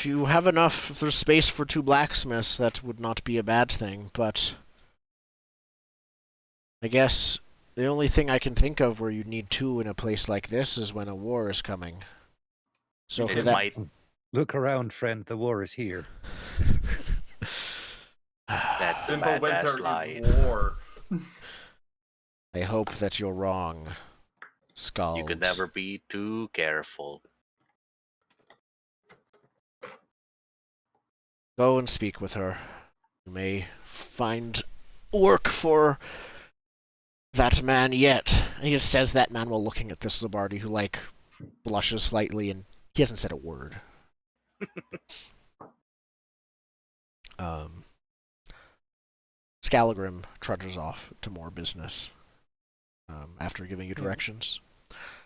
you have enough, if there's space for 2 blacksmiths, that would not be a bad thing. But I guess the only thing I can think of where you'd need 2 in a place like this is when a war is coming. So for It that, might. Look around, friend. The war is here. That's a Simple badass winter line. is war. I hope that you're wrong, Skald. You could never be too careful. Go and speak with her. You may find work for that man yet. And he just says that man while looking at this Zabardi, who, like, blushes slightly, and he hasn't said a word. Skalagrim trudges off to more business after giving you directions.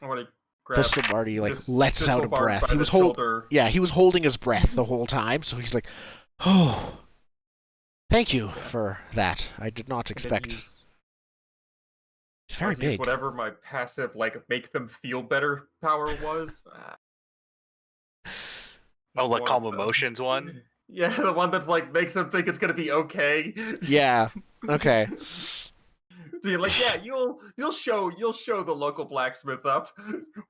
I want to grab This Zabardi, like, this lets out a Thistlebark by breath. He the was shoulder. Yeah, he was holding his breath the whole time, so he's like, oh, thank you for that. I did not and then expect. use- It's very I'll use big. Whatever my passive, make them feel better power was. Oh, the One calm of them. emotions one? Yeah, the one that makes them think it's gonna be okay. Yeah. Okay. You're like, yeah, you'll show the local blacksmith up.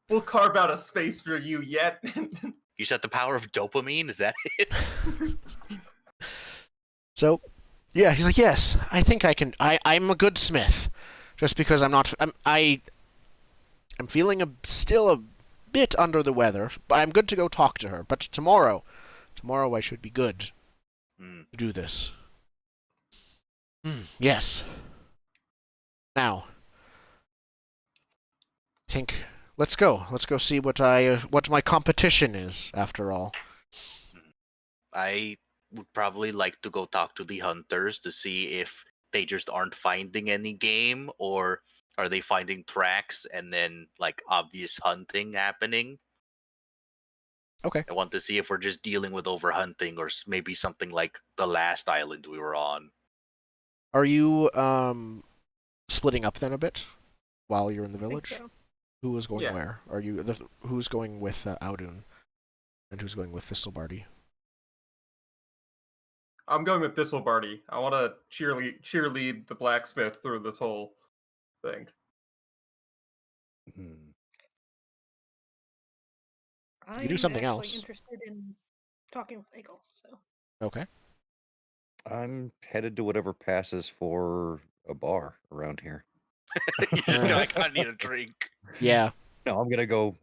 We'll carve out a space for you yet. You said the power of dopamine? Is that it? So, yeah, he's like, yes, I think I can. I'm a good smith, just because I'm not. I'm feeling still a bit under the weather, but I'm good to go talk to her. But tomorrow I should be good. to do this. Yes. Now, I think let's go. Let's go see what my competition is. After all, I would probably like to go talk to the hunters to see if they just aren't finding any game, or are they finding tracks and then like obvious hunting happening. Okay. I want to see if we're just dealing with overhunting or maybe something like the last island we were on. Are you splitting up then a bit while you're in the I think village? so. Who is going Yeah. where? Are you who's going with Audun, and who's going with Thistlebardie? I'm going with Thistlebarty. I want to cheerlead the blacksmith through this whole thing. Hmm. You do something I'm actually else. interested in talking with Eagle, so Okay. I'm headed to whatever passes for a bar around here. You just go, I kind of need a drink. Yeah. No, I'm gonna go.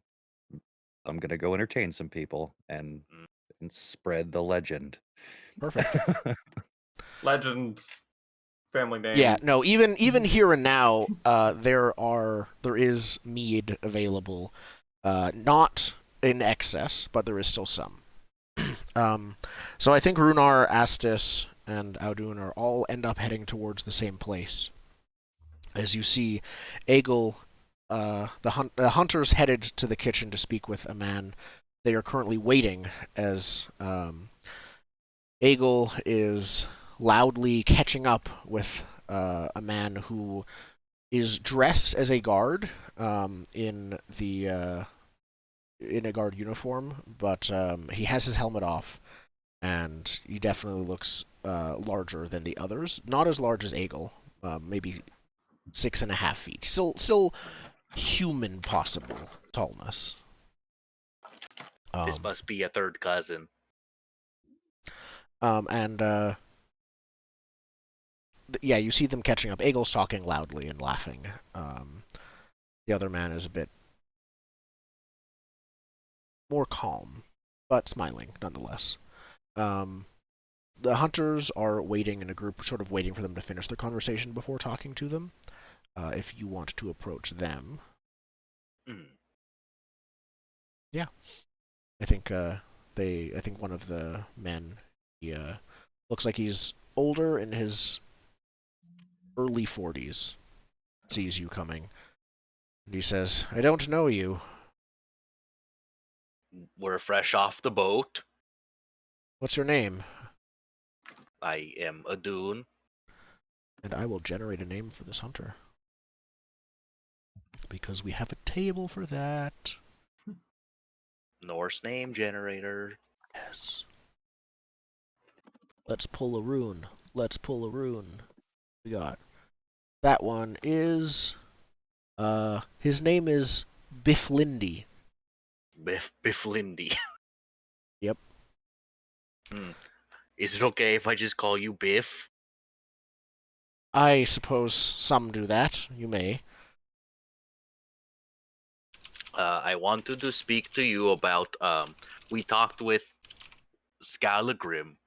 I'm gonna go entertain some people and spread the legend. Perfect. Legends, family name. Yeah. No. Even here and now, there is mead available, not in excess, but there is still some. So I think Runar, Asdis, and Audun are all end up heading towards the same place. As you see, Egil, the hunters headed to the kitchen to speak with a man. They are currently waiting as Egil is loudly catching up with a man who is dressed as a guard in a guard uniform, but he has his helmet off, and he definitely looks larger than the others. Not as large as Egil, maybe 6.5 feet. Still human possible tallness. This must be a third cousin. And yeah, you see them catching up. Egil's talking loudly and laughing. The other man is a bit more calm, but smiling nonetheless. The hunters are waiting in a group, sort of waiting for them to finish their conversation before talking to them. If you want to approach them, yeah, I think I think one of the men, he looks like he's older, in his early 40s, sees you coming, and he says, "I don't know you. We're fresh off the boat. What's your name?" I am Adun. And I will generate a name for this hunter, because we have a table for that. Norse name generator. Yes. Let's pull a rune. We got that one is his name is Biflindi. Biff Lindy. Yep. Is it okay if I just call you Biff? I suppose some do that. You may. I wanted to speak to you about we talked with Scalagrim,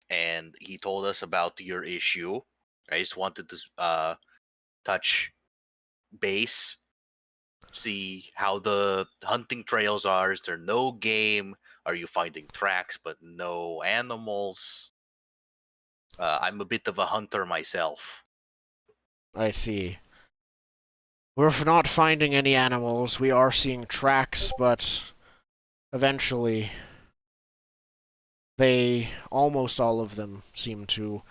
and he told us about your issue. I just wanted to touch base, see how the hunting trails are. Is there no game? Are you finding tracks but no animals? I'm a bit of a hunter myself. I see. We're not finding any animals. We are seeing tracks, but eventually almost all of them seem to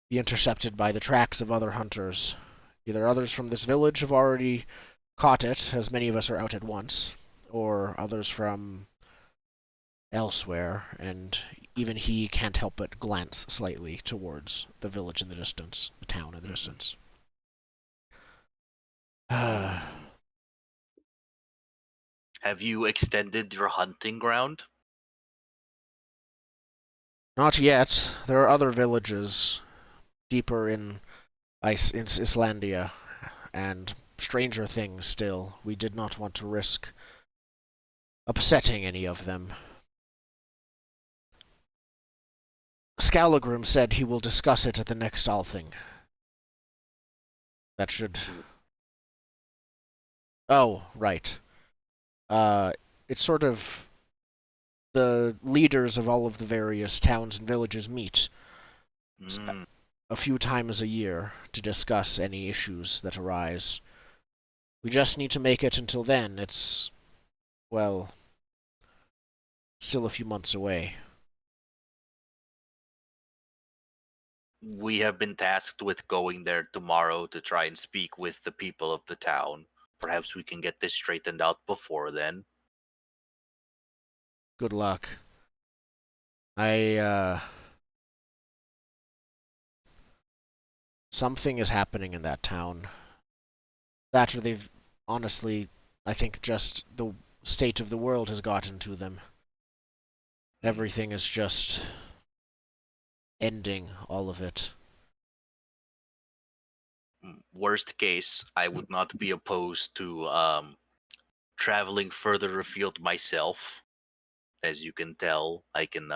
be intercepted by the tracks of other hunters. Either others from this village have already caught it, as many of us are out at once, or others from elsewhere, and even he can't help but glance slightly towards the village in the distance, the town in the distance. Have you extended your hunting ground? Not yet. There are other villages deeper in Islandia, and stranger things still. We did not want to risk upsetting any of them. Scalagrim said he will discuss it at the next Althing. That should... Oh, right. It's sort of... The leaders of all of the various towns and villages meet a few times a year to discuss any issues that arise. We just need to make it until then. It's, well, still a few months away. We have been tasked with going there tomorrow to try and speak with the people of the town. Perhaps we can get this straightened out before then. Good luck. Something is happening in that town. That or they've, honestly, I think just the state of the world has gotten to them. Everything is just ending all of it. Worst case, I would not be opposed to traveling further afield myself. As you can tell, I can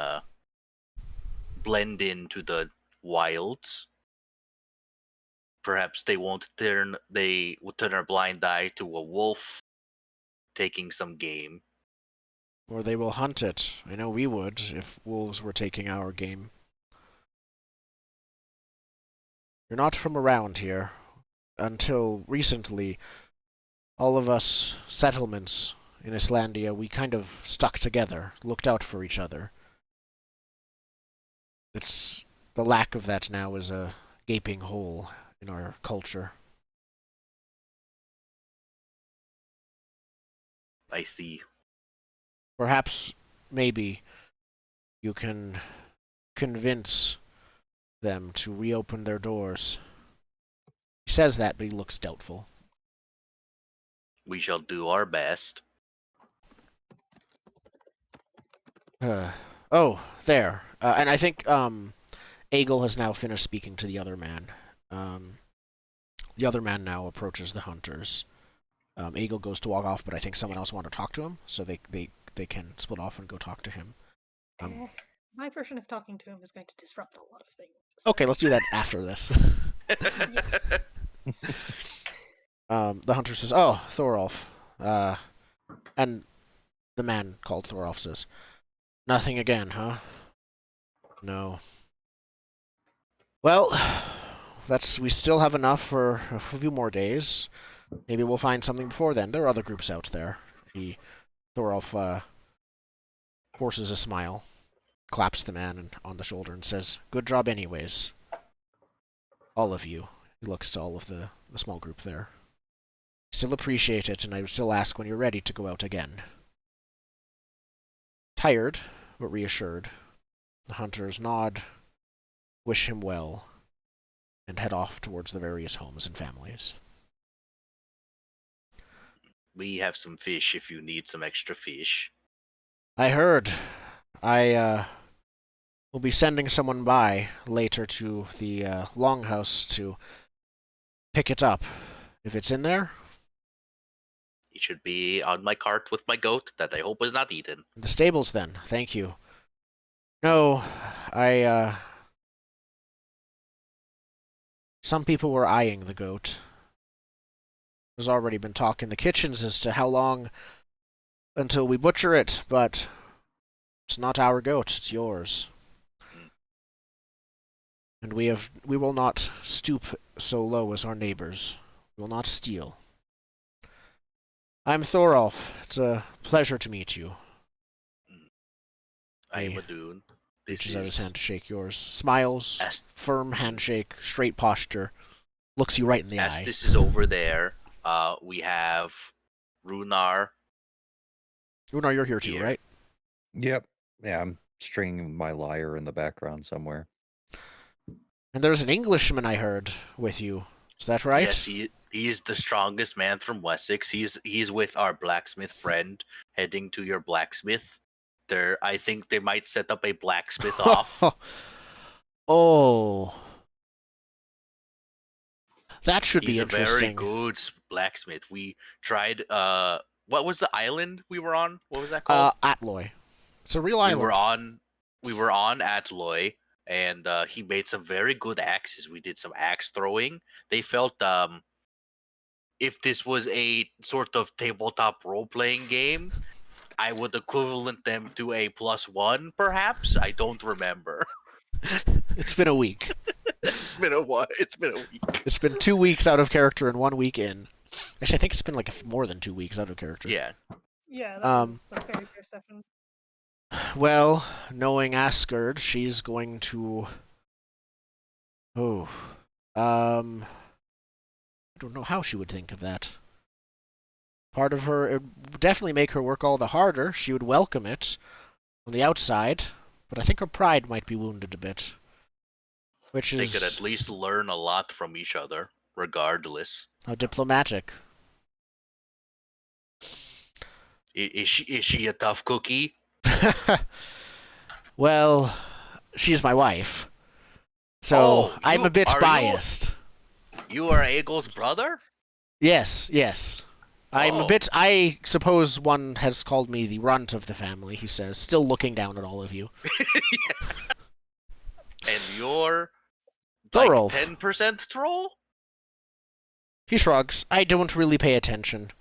blend into the wilds. Perhaps they would turn a blind eye to a wolf taking some game. Or they will hunt it. I know we would, if wolves were taking our game. You're not from around here. Until recently, all of us settlements in Islandia, we kind of stuck together, looked out for each other. It's the lack of that now is a gaping hole in our culture. I see. Perhaps, maybe, you can convince them to reopen their doors. He says that, but he looks doubtful. We shall do our best. Oh, there. And I think Aegil has now finished speaking to the other man. The other man now approaches the hunters. Aegil goes to walk off, but I think someone else wanted to talk to him, so they can split off and go talk to him. My version of talking to him is going to disrupt a lot of things. Okay, let's do that after this. The hunter says, "Oh, Thorolf," and the man called Thorolf says, "Nothing again, huh?" "No." "Well, we still have enough for a few more days. Maybe we'll find something before then. There are other groups out there." Thorolf forces a smile, claps the man on the shoulder, and says, "Good job, anyways. All of you." He looks to all of the small group there. "Still appreciate it, and I would still ask when you're ready to go out again." Tired, but reassured, the hunters nod, wish him well, and head off towards the various homes and families. We have some fish if you need some extra fish. I heard. I will be sending someone by later to the longhouse to pick it up. If it's in there, It should be on my cart with my goat that I hope is not eaten. in the stables then. Thank you. No, some people were eyeing the goat. There's already been talk in the kitchens as to how long until we butcher it, but it's not our goat, it's yours. And we will not stoop so low as our neighbors. We will not steal. I'm Thorolf. It's a pleasure to meet you. I am He a dune. This reaches out his is hand to shake yours. Smiles, firm handshake, straight posture. Looks you right in the eye. Asdis is over there. We have Runar. Runar, you're here too, Here. right? Yep. Yeah, I'm stringing my lyre in the background somewhere. And there's an Englishman I heard with you. Is that right? Yes, he is the strongest man from Wessex. He's with our blacksmith friend, heading to your blacksmith. I think they might set up a blacksmith off. Oh. That should He's be a very interesting. good blacksmith. We tried. What was the island we were on? What was that called? Atloy. It's a real island. We were on Atloy. and he made some very good axes. We did some axe throwing. They felt if this was a sort of tabletop role playing game, I would equivalent them to a +1, perhaps. I don't remember. It's been a week. It's been a while. It's been a week. It's been 2 weeks out of character and 1 week in. Actually, I think it's been like more than 2 weeks out of character. Yeah. Yeah, that was the very first session. Well, knowing Asgard, she's going to. I don't know how she would think of that. Part of her, it would definitely make her work all the harder. She would welcome it on the outside, but I think her pride might be wounded a bit. Which is. They could at least learn a lot from each other, regardless. How diplomatic. Is she a tough cookie? Well, she's my wife. So I'm a bit biased. You are Eagle's brother? Yes. I'm a bit. I suppose one has called me the runt of the family, he says, still looking down at all of you. And you're Thorolf. 10% troll? He shrugs. I don't really pay attention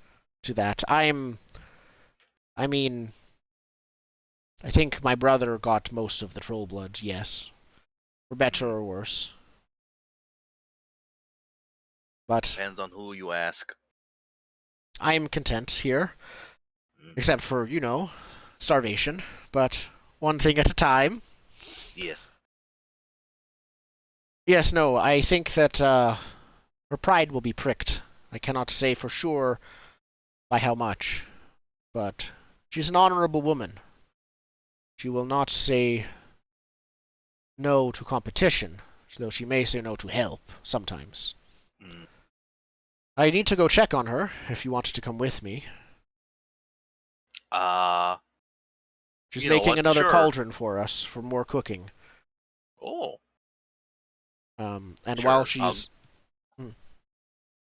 to that. I think my brother got most of the troll blood, yes. For better or worse. But Depends on who you ask. I'm content here. Except for, starvation. But one thing at a time. Yes. Yes, no, I think that her pride will be pricked. I cannot say for sure by how much. But she's an honorable woman. She will not say no to competition, though she may say no to help sometimes. Mm. I need to go check on her, if you want to come with me. She's making another cauldron for us for more cooking. Oh. And Sure, while she's...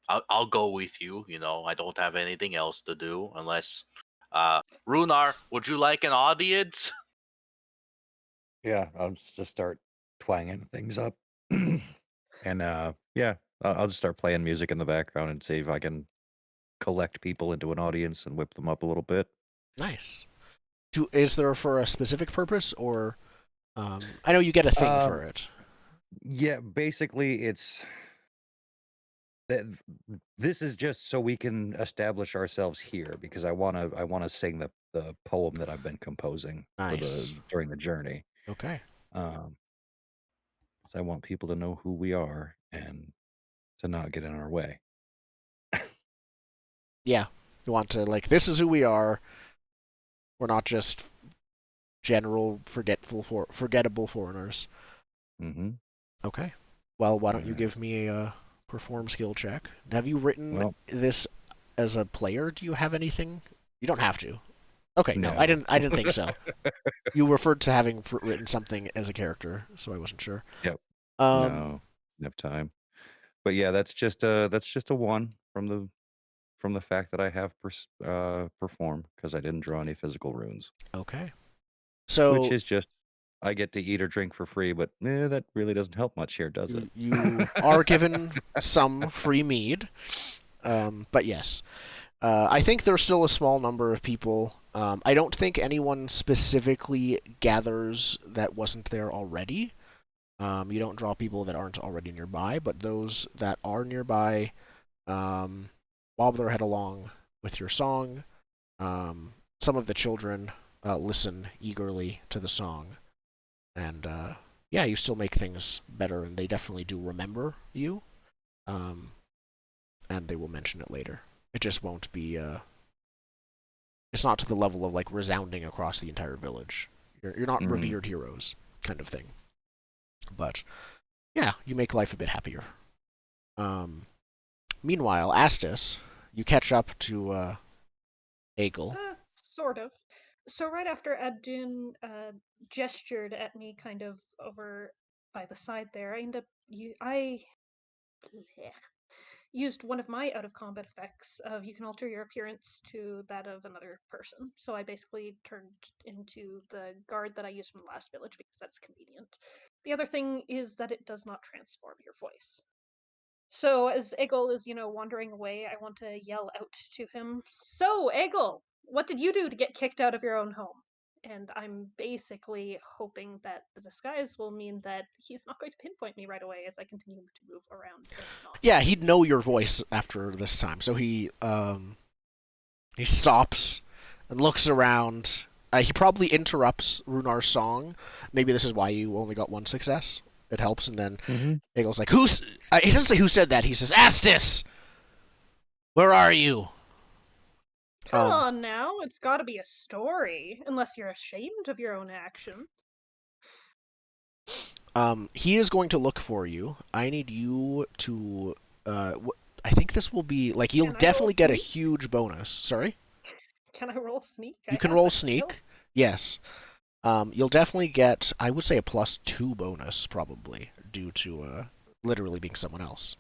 I'll go with you. I don't have anything else to do unless... Runar, would you like an audience? Yeah, I'll just start twanging things up. And yeah, I'll just start playing music in the background and see if I can collect people into an audience and whip them up a little bit. Nice. Is there for a specific purpose, or... I know you get a thing for it. Yeah, basically it's... This is just so we can establish ourselves here, because I want to sing the poem that I've been composing during the journey. Okay. So I want people to know who we are and to not get in our way. Yeah. You want to, this is who we are. We're not just general forgettable foreigners. Mm-hmm. Okay. Well, why don't you give me a perform skill check? Have you written this as a player? Do you have anything? You don't have to. Okay, no, I didn't think so. You referred to having written something as a character, so I wasn't sure. Yep. No, enough time. But yeah, that's just a 1 from the fact that I have perform, because I didn't draw any physical runes. Okay. So which is just I get to eat or drink for free, but that really doesn't help much here, does it? You are given some free mead, but yes. I think there's still a small number of people. I don't think anyone specifically gathers that wasn't there already. You don't draw people that aren't already nearby, but those that are nearby bob their head along with your song. Some of the children listen eagerly to the song. And yeah, you still make things better, and they definitely do remember you. And they will mention it later. It just won't be... it's not to the level of resounding across the entire village. You're not revered heroes, kind of thing. But yeah, you make life a bit happier. Meanwhile, Asdis, you catch up to Egil. Sort of. So right after Adun gestured at me kind of over by the side there, I used one of my out-of-combat effects of you can alter your appearance to that of another person. So I basically turned into the guard that I used from the last village because that's convenient. The other thing is that it does not transform your voice. So as Egil is, wandering away, I want to yell out to him, "So, Egil, what did you do to get kicked out of your own home?" And I'm basically hoping that the disguise will mean that he's not going to pinpoint me right away as I continue to move around and not. Yeah, he'd know your voice after this time, so he stops and looks around. He probably interrupts Runar's song. Maybe this is why you only got one success. It helps, and then Egil's like, "Who's?" He doesn't say who said that. He says, "Asdis, where are you?" Come on now, it's got to be a story, unless you're ashamed of your own actions. He is going to look for you. I need you to. I think this will be like you'll definitely get a huge bonus. Sorry. Can I roll sneak? You can roll sneak. Yes. You'll definitely get, I would say, a +2 bonus probably due to literally being someone else.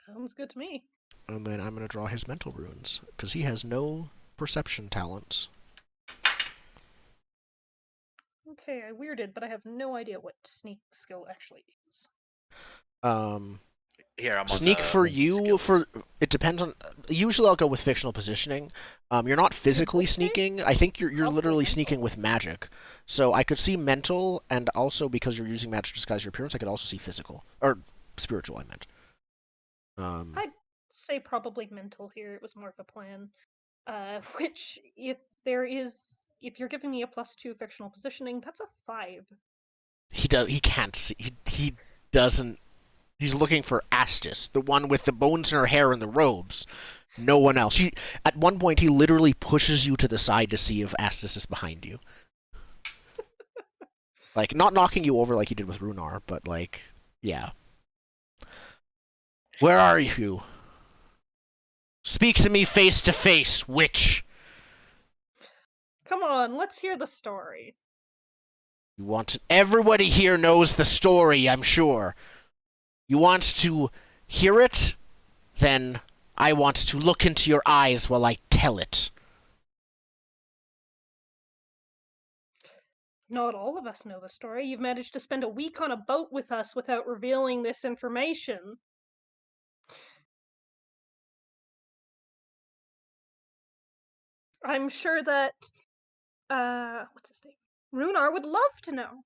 Sounds good to me. And then I'm going to draw his mental runes because he has no perception talents. Okay, I weirded, but I have no idea what sneak skill actually is. Here, I'm on Sneak for you, skills. it depends on. Usually, I'll go with fictional positioning. You're not physically sneaking. I think you're literally sneaking with magic. So I could see mental, and also because you're using magic to disguise your appearance, I could also see physical or spiritual. I meant. I'd say probably mental here. It was more of a plan. Which, if you're giving me a +2 fictional positioning, that's a 5. He can't see. He doesn't. He's looking for Asdis, the one with the bones in her hair and the robes. No one else. At one point, he literally pushes you to the side to see if Asdis is behind you. Like, not knocking you over like he did with Runar, but like, yeah. Where are you? Speak to me face to face, witch. Come on, let's hear the story. You want everybody here knows the story, I'm sure. You want to hear it? Then I want to look into your eyes while I tell it. Not all of us know the story. You've managed to spend a week on a boat with us without revealing this information. I'm sure that, what's his name? Runar would love to know.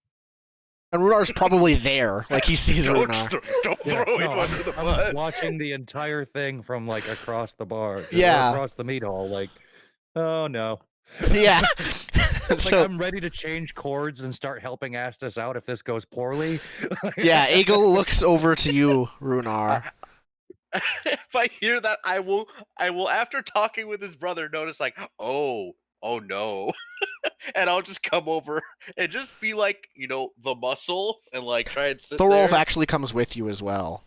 And Runar's probably there. Like, he sees Runar. Don't throw him under the bus. I'm watching the entire thing from like across the bar. Yeah. Across the meat hall. Like, oh no. Yeah. It's like I'm ready to change chords and start helping Asdis out if this goes poorly. Yeah, Egil looks over to you, Runar. If I hear that, I will after talking with his brother notice like, oh no. And I'll just come over and just be like, the muscle and like try and sit Thorolf there. actually comes with you as well.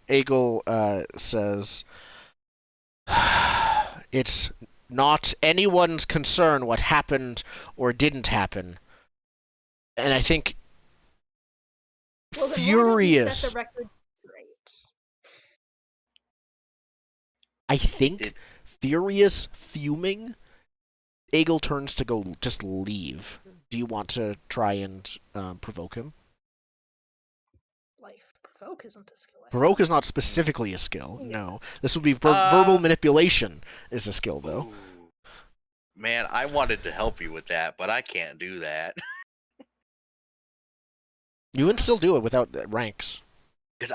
Egil says, "It's not anyone's concern what happened or didn't happen." And I think Well, then furious. why don't you set the record straight? I think furious, fuming, Egil turns to go just leave. Do you want to try and provoke him? Life provoke isn't a skill. Provoke is not specifically a skill. Yeah. No, this would be verbal manipulation is a skill though. Ooh. Man, I wanted to help you with that, but I can't do that. You can still do it without ranks. Because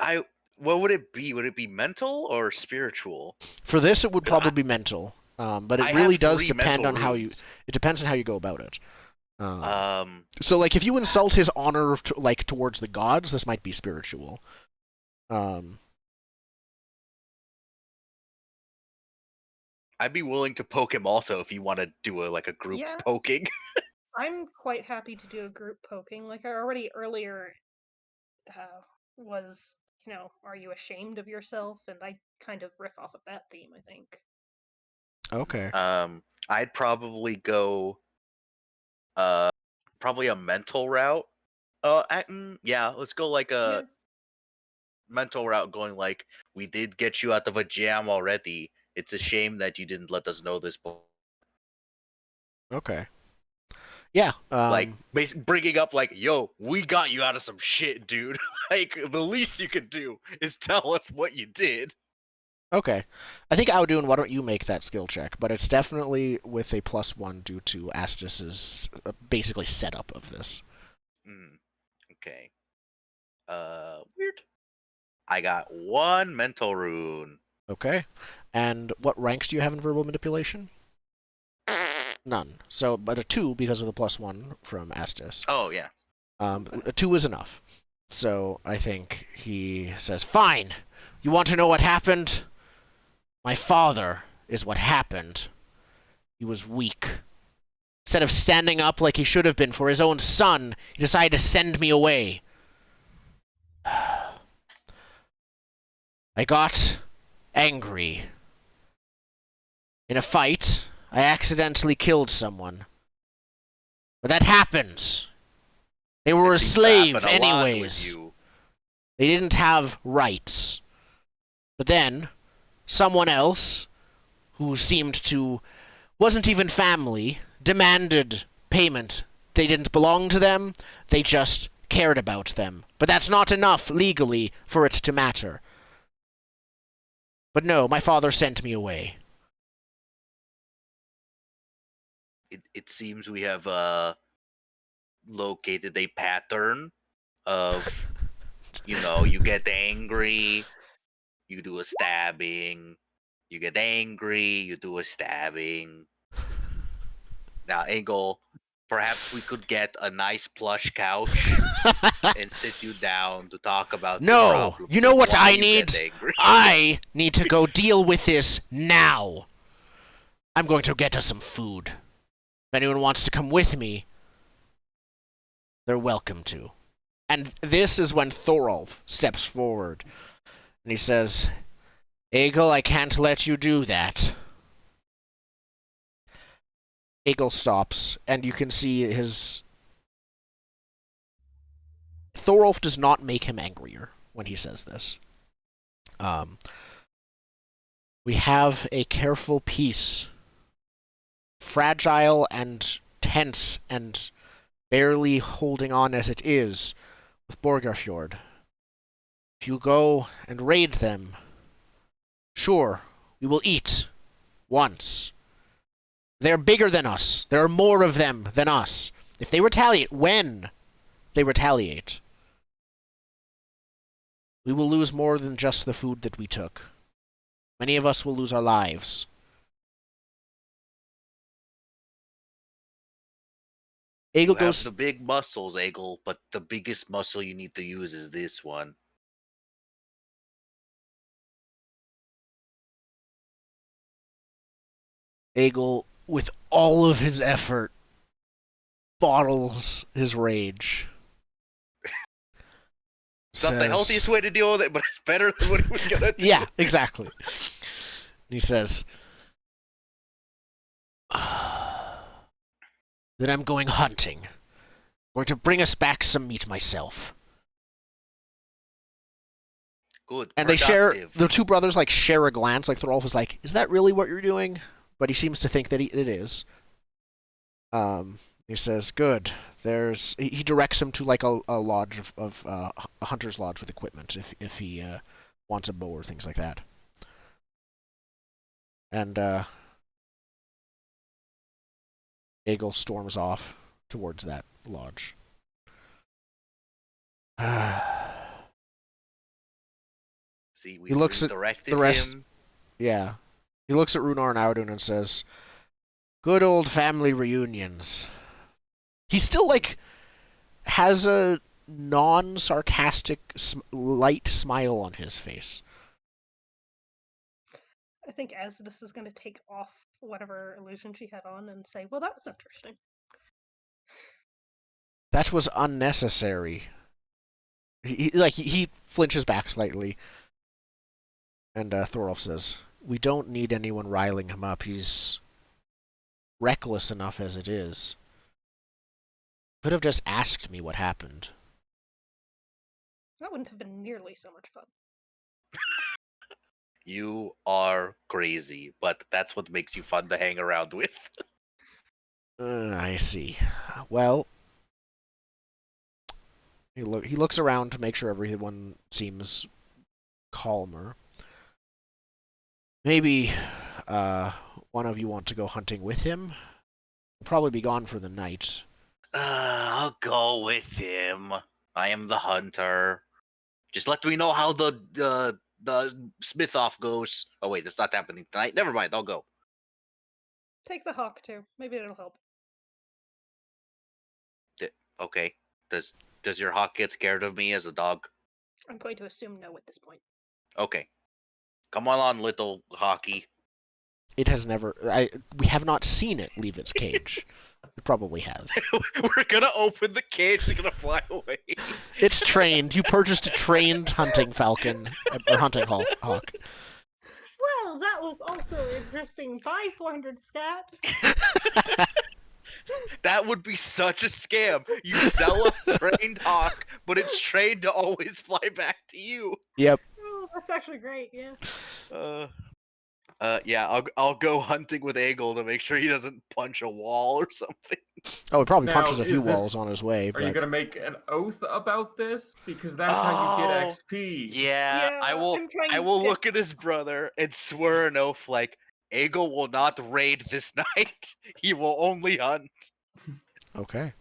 what would it be? Would it be mental or spiritual? For this, it would probably be mental. But it really does depend on how you. It depends on how you go about it. So, like, if you insult his honor, towards the gods, this might be spiritual. I'd be willing to poke him also if you want to do a group poking. I'm quite happy to do a group poking. Like I already earlier was, are you ashamed of yourself? And I kind of riff off of that theme, I think. Okay. I'd probably go probably a mental route. Yeah, let's go like a mental route going like, we did get you out of a jam already. It's a shame that you didn't let us know this before. Okay. Yeah. Like, bringing up, like, yo, we got you out of some shit, dude. Like, the least you could do is tell us what you did. Okay. I think Audun, why don't you make that skill check? But it's definitely with a +1 due to Asdis's basically setup of this. Okay. Weird. I got 1 mental rune. Okay. And what ranks do you have in verbal manipulation? None. So, but a 2 because of the +1 from Asdis. Oh, yeah. A 2 is enough. So I think he says, "Fine. You want to know what happened? My father is what happened. He was weak. Instead of standing up like he should have been for his own son, he decided to send me away. I got angry. In a fight, I accidentally killed someone. But that happens. They were It a seems to slave happen a lot with anyways. you. They didn't have rights. But then, someone else, who seemed to wasn't even family, demanded payment. They didn't belong to them, they just cared about them. But that's not enough, legally, for it to matter. But no, my father sent me away. It seems we have located a pattern of, you get angry, you do a stabbing, you get angry, you do a stabbing. Now, Engel, perhaps we could get a nice plush couch and sit you down to talk about the No! problems You know and what why I you need? get angry. I need to go deal with this now. I'm going to get us some food. If anyone wants to come with me, they're welcome to. And this is when Thorolf steps forward. And he says, Egil, I can't let you do that. Egil stops, and you can see his... Thorolf does not make him angrier when he says this. We have a careful peace. Fragile and tense and barely holding on as it is with Borgarfjord. If you go and raid them, sure, we will eat once. They're bigger than us. There are more of them than us. If they retaliate, when they retaliate, we will lose more than just the food that we took. Many of us will lose our lives. Egil You have goes... the big muscles, Egil, but the biggest muscle you need to use is this one. Egil, with all of his effort, bottles his rage. It's not the healthiest way to deal with it, but it's better than what he was gonna do. Yeah, exactly. He says, then I'm going hunting. I'm going to bring us back some meat myself. Good. And they share, productive. the two brothers like share a glance, like Thorolf is like, is that really what you're doing? But he seems to think that it is. He says, good. He directs him to like a lodge of a hunter's lodge with equipment if he wants a bow or things like that. And Egil storms off towards that lodge. See, we He looks at directed the rest- him. Yeah. He looks at Runar and Audun and says, good old family reunions. He still, like, has a non-sarcastic, light smile on his face. I think Asdis is going to take off whatever illusion she had on and say, well, that was interesting. That was unnecessary. He flinches back slightly. And Thorolf says, we don't need anyone riling him up. He's reckless enough as it is. Could have just asked me what happened. That wouldn't have been nearly so much fun. You are crazy, but that's what makes you fun to hang around with. I see. Well, he looks around to make sure everyone seems calmer. Maybe one of you want to go hunting with him? He'll probably be gone for the night. I'll go with him. I am the hunter. Just let me know how the Smith off goes. Oh wait, that's not happening tonight. Never mind, I'll go. Take the hawk too. Maybe it'll help. Okay. Does your hawk get scared of me as a dog? I'm going to assume no at this point. Okay. Come on, little hawky. It has never. We have not seen it leave its cage. It probably has. We're gonna open the cage. It's gonna fly away. It's trained. You purchased a trained hunting falcon or hunting hawk. Well, that was also interesting. Buy 400 scat. That would be such a scam. You sell a trained hawk, but it's trained to always fly back to you. Yep. Oh, that's actually great. Yeah. Yeah, I'll go hunting with Egil to make sure he doesn't punch a wall or something. Oh, he probably Now, punches a few is this- walls on his way. Are you But gonna make an oath about this? Because that's how you get XP. Yeah, I will. I'm trying I will to- look at his brother and swear an oath like Egil will not raid this night. He will only hunt. okay.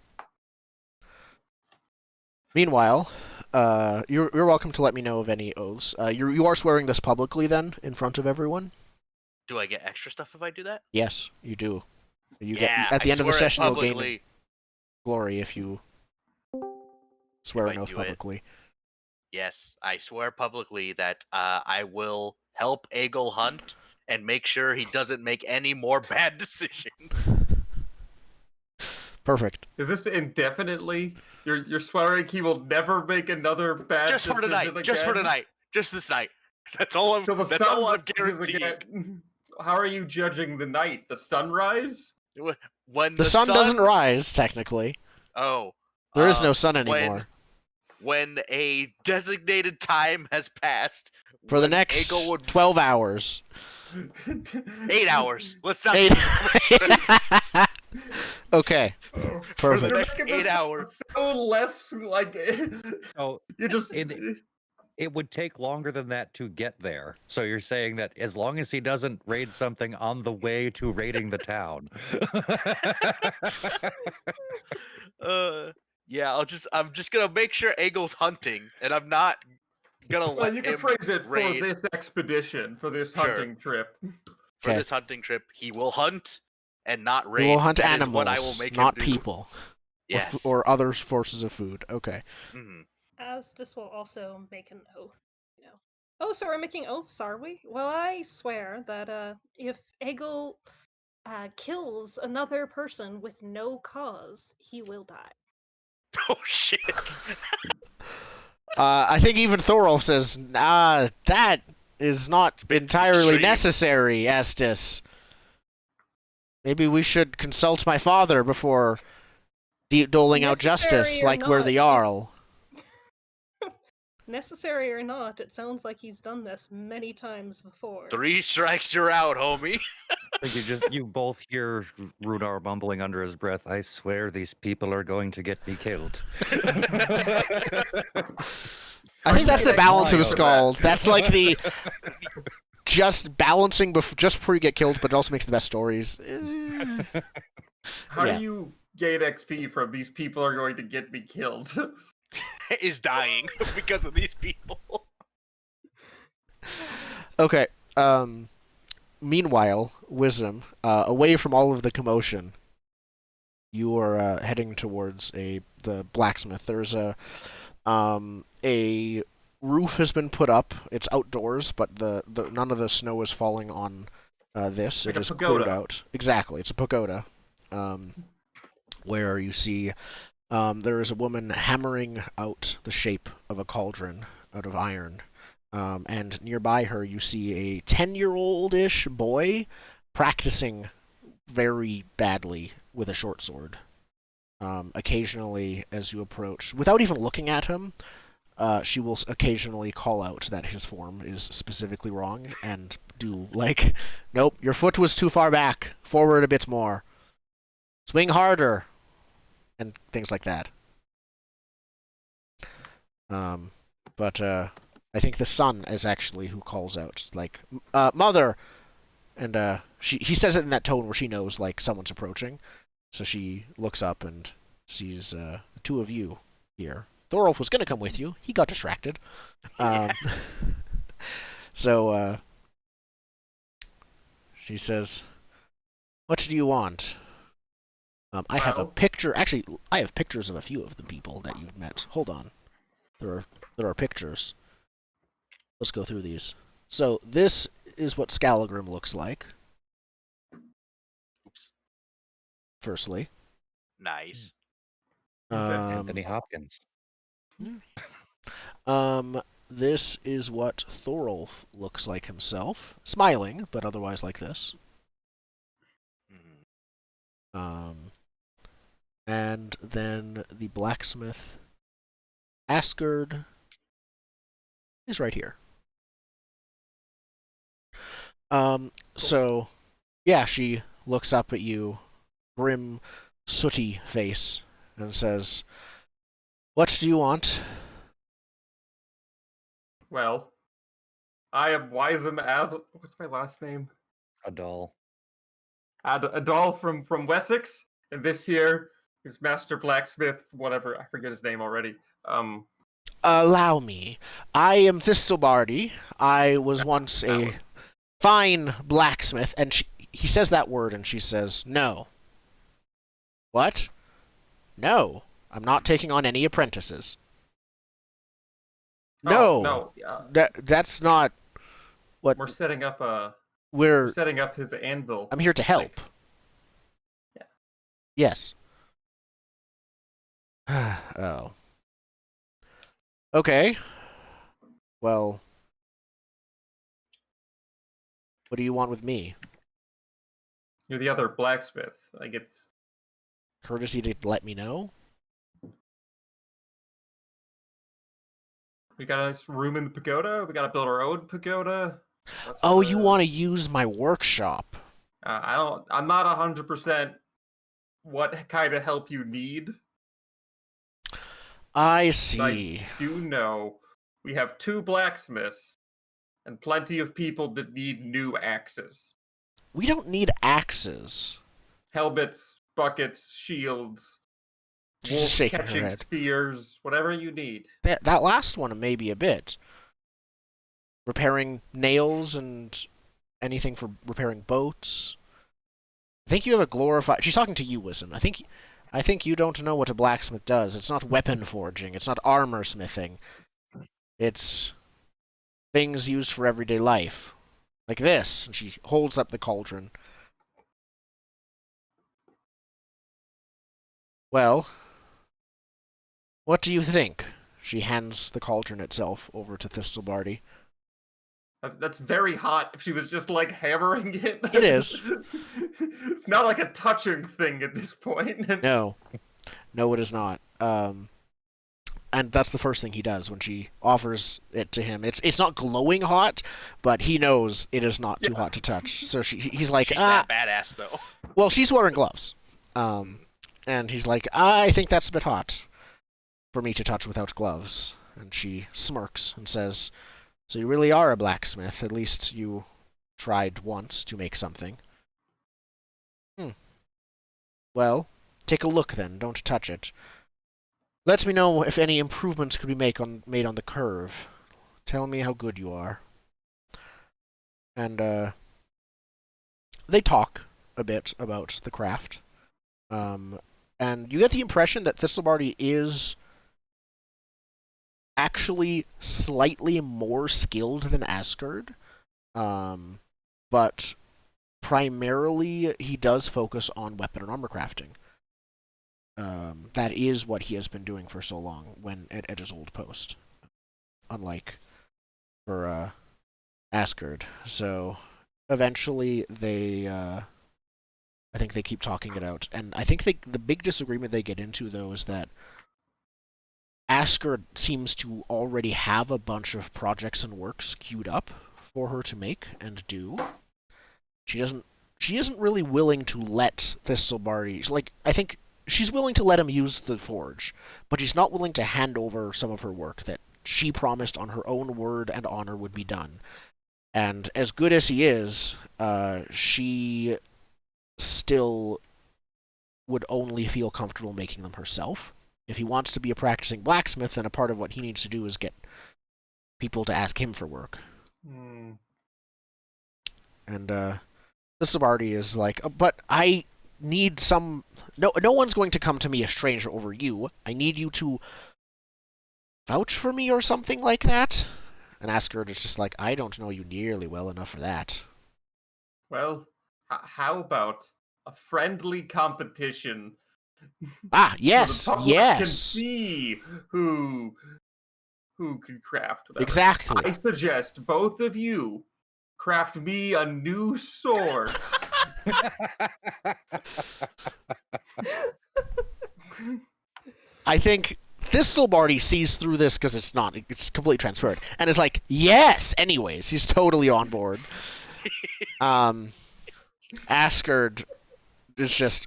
Meanwhile, you're welcome to let me know of any oaths. You are swearing this publicly then in front of everyone. Do I get extra stuff if I do that? Yes, you do. You Yeah, get at the I end of the swear it session you'll gain publicly. glory if you swear If an I oath do it. publicly. Yes, I swear publicly that I will help Egil hunt and make sure he doesn't make any more bad decisions. Perfect. Is this indefinitely? You're swearing he will never make another bad Just for decision tonight. again? Just for tonight. Just this night. That's all I'm. Till the That's sun all I'm rises guaranteeing. again. How are you judging the night? The sunrise? When The sun doesn't rise technically. Oh, There is no sun anymore. When a designated time has passed For the when next Egil would 12 hours. 8 hours. Let's not. 8. Okay. For the Perfect. next 8 hours. So less like So you just. it would take longer than that to get there. So you're saying that as long as he doesn't raid something on the way to raiding the town. Yeah, I'm just gonna make sure Egil's hunting, and I'm not gonna Well, let you can him phrase it raid. for this expedition, for this Sure. hunting trip. For Okay. this hunting trip. He will hunt and not raid. We will hunt That is animals, what I will make not him do. people. Yes. Or other sources of food. Okay. Mhm. Asdis will also make an oath. Oh, so we're making oaths, are we? Well, I swear that if Egil kills another person with no cause, he will die. Oh shit. I think even Thorolf says, that is not Bit entirely extreme. necessary, Asdis. Maybe we should consult my father before doling out justice Necessary or like we're the not, Jarl. Necessary or not, it sounds like he's done this many times before. 3 strikes, you're out, homie. I think you both hear Runar mumbling under his breath, I swear these people are going to get me killed. I think that's the getting balance of the lying for that? Scald. That's like the just balancing just before you get killed, but it also makes the best stories. How Yeah. do you gain XP from these people are going to get me killed? Is dying because of these people. Okay. Meanwhile, Wisdom, away from all of the commotion, you are heading towards the blacksmith. There's a roof has been put up. It's outdoors, but the none of the snow is falling on this. Like it a is pagoda. cleared out. Exactly, it's a pagoda. Where you see there is a woman hammering out the shape of a cauldron out of iron. And nearby her, you see a 10-year-old-ish boy practicing very badly with a short sword. Occasionally, as you approach, without even looking at him, she will occasionally call out that his form is specifically wrong and do, like, nope, your foot was too far back, forward a bit more. swing harder, and things like that. But I think the son is actually who calls out, like, mother, and he says it in that tone where she knows like someone's approaching, so she looks up and sees the two of you here. Thorolf was gonna come with you, he got distracted. So she says, "What do you want?" I have a picture. Actually, I have pictures of a few of the people that you've met. Hold on. There are pictures. Let's go through these. So this is what Scalagrim looks like. Oops. Firstly. Nice. Anthony Hopkins. This is what Thorolf looks like himself, smiling, but otherwise like this. And then the blacksmith, Asgard, is right here. So, yeah, she looks up at you, grim, sooty face, and says, "What do you want?" Well, I am Wisem what's my last name? Adal. Adal from Wessex, and this here is Master Blacksmith, whatever, I forget his name already. Allow me. I am Thistelbardi. I was once a fine blacksmith, and he says that word, and she says, "No." What? No. I'm not taking on any apprentices. No. No. That's not what We're setting up we're setting up his anvil. I'm here to help. Yeah. Yes. Oh. Okay. Well, what do you want with me? You're the other blacksmith. Like, it's Courtesy to let me know? we got a nice room in the pagoda. We got to build our own pagoda. Oh, you want to use my workshop? I'm not 100% what kind of help you need. I see. I do know we have 2 blacksmiths and plenty of people that need new axes. We don't need axes. Helmets, buckets, shields, She's just shaking her catching head. spears, whatever you need. That last one, maybe a bit. Repairing nails and anything for repairing boats. I think you have a glorified... She's talking to you, Wisdom. I think you don't know what a blacksmith does. It's not weapon forging. It's not armor smithing. It's things used for everyday life. Like this. And she holds up the cauldron. Well, what do you think? She hands the cauldron itself over to Thistelbardi. That's very hot if she was just, like, hammering it. It is. It's not like a touching thing at this point. No. No, it is not. And that's the first thing he does when she offers it to him. It's not glowing hot, but he knows it is not too hot to touch. So he's like, She's that badass, though. Well, she's wearing gloves. And he's like, I think that's a bit hot for me to touch without gloves. And she smirks and says, "So you really are a blacksmith. At least you tried once to make something." Well, take a look then. Don't touch it. Let me know if any improvements could be made on the curve. Tell me how good you are. And they talk a bit about the craft. And you get the impression that Thistelbardi is actually slightly more skilled than Asgard. But primarily he does focus on weapon and armor crafting. That is what he has been doing for so long when at his old post. Unlike for Asgard. So eventually they I think they keep talking it out. And I think the big disagreement they get into, though, is that Asgard seems to already have a bunch of projects and works queued up for her to make and do. She she isn't really willing to let Thistlebarty. Like, I think she's willing to let him use the forge, but she's not willing to hand over some of her work that she promised on her own word and honor would be done. And as good as he is, she still would only feel comfortable making them herself. If he wants to be a practicing blacksmith, then a part of what he needs to do is get people to ask him for work. And Thistlebarty is like, but I need some... No one's going to come to me a stranger over you. I need you to vouch for me or something like that. And Asgard is just like, I don't know you nearly well enough for that. Well, how about a friendly competition? Ah, yes, So the public yes. can see who can craft. Whatever. Exactly. I suggest both of you craft me a new sword. I think Thistlebarty sees through this because it's completely transparent, and is like, yes. Anyways, he's totally on board. Asgard is just,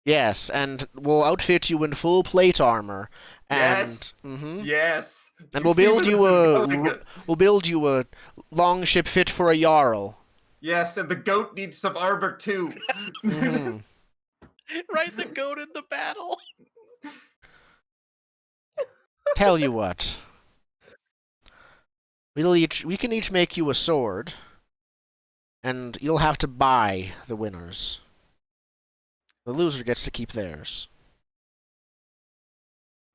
yes, and we'll outfit you in full plate armor, and Yes. Yes. and You we'll see build where this is going. we'll build you a longship fit for a jarl. Yes, and the goat needs some armor too. Mhm. Ride the goat in the battle. Tell you what, we can each make you a sword, and you'll have to buy the winners. The loser gets to keep theirs.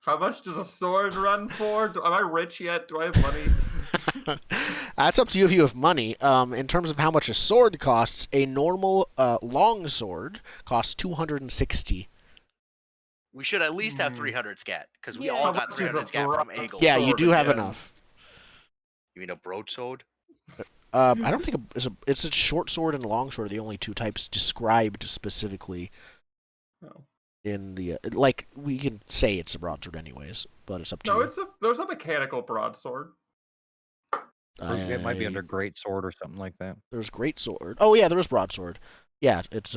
How much does a sword run for? Am I rich yet? Do I have money? That's up to you if you have money. In terms of how much a sword costs, a normal long sword costs 260. We should at least have 300 scat, because we Yeah. all How got much is 300 a scat from broadsword? Eagle. Yeah, you Sword do have again. enough. You mean a broadsword? I don't think it's a short sword and long sword are the only two types described specifically No, in the like. We can say it's a broadsword anyways, but it's up to no, you. there's a mechanical broadsword. It might be I- under great sword or something like that. There's great sword. Oh yeah, there is broadsword. Yeah, it's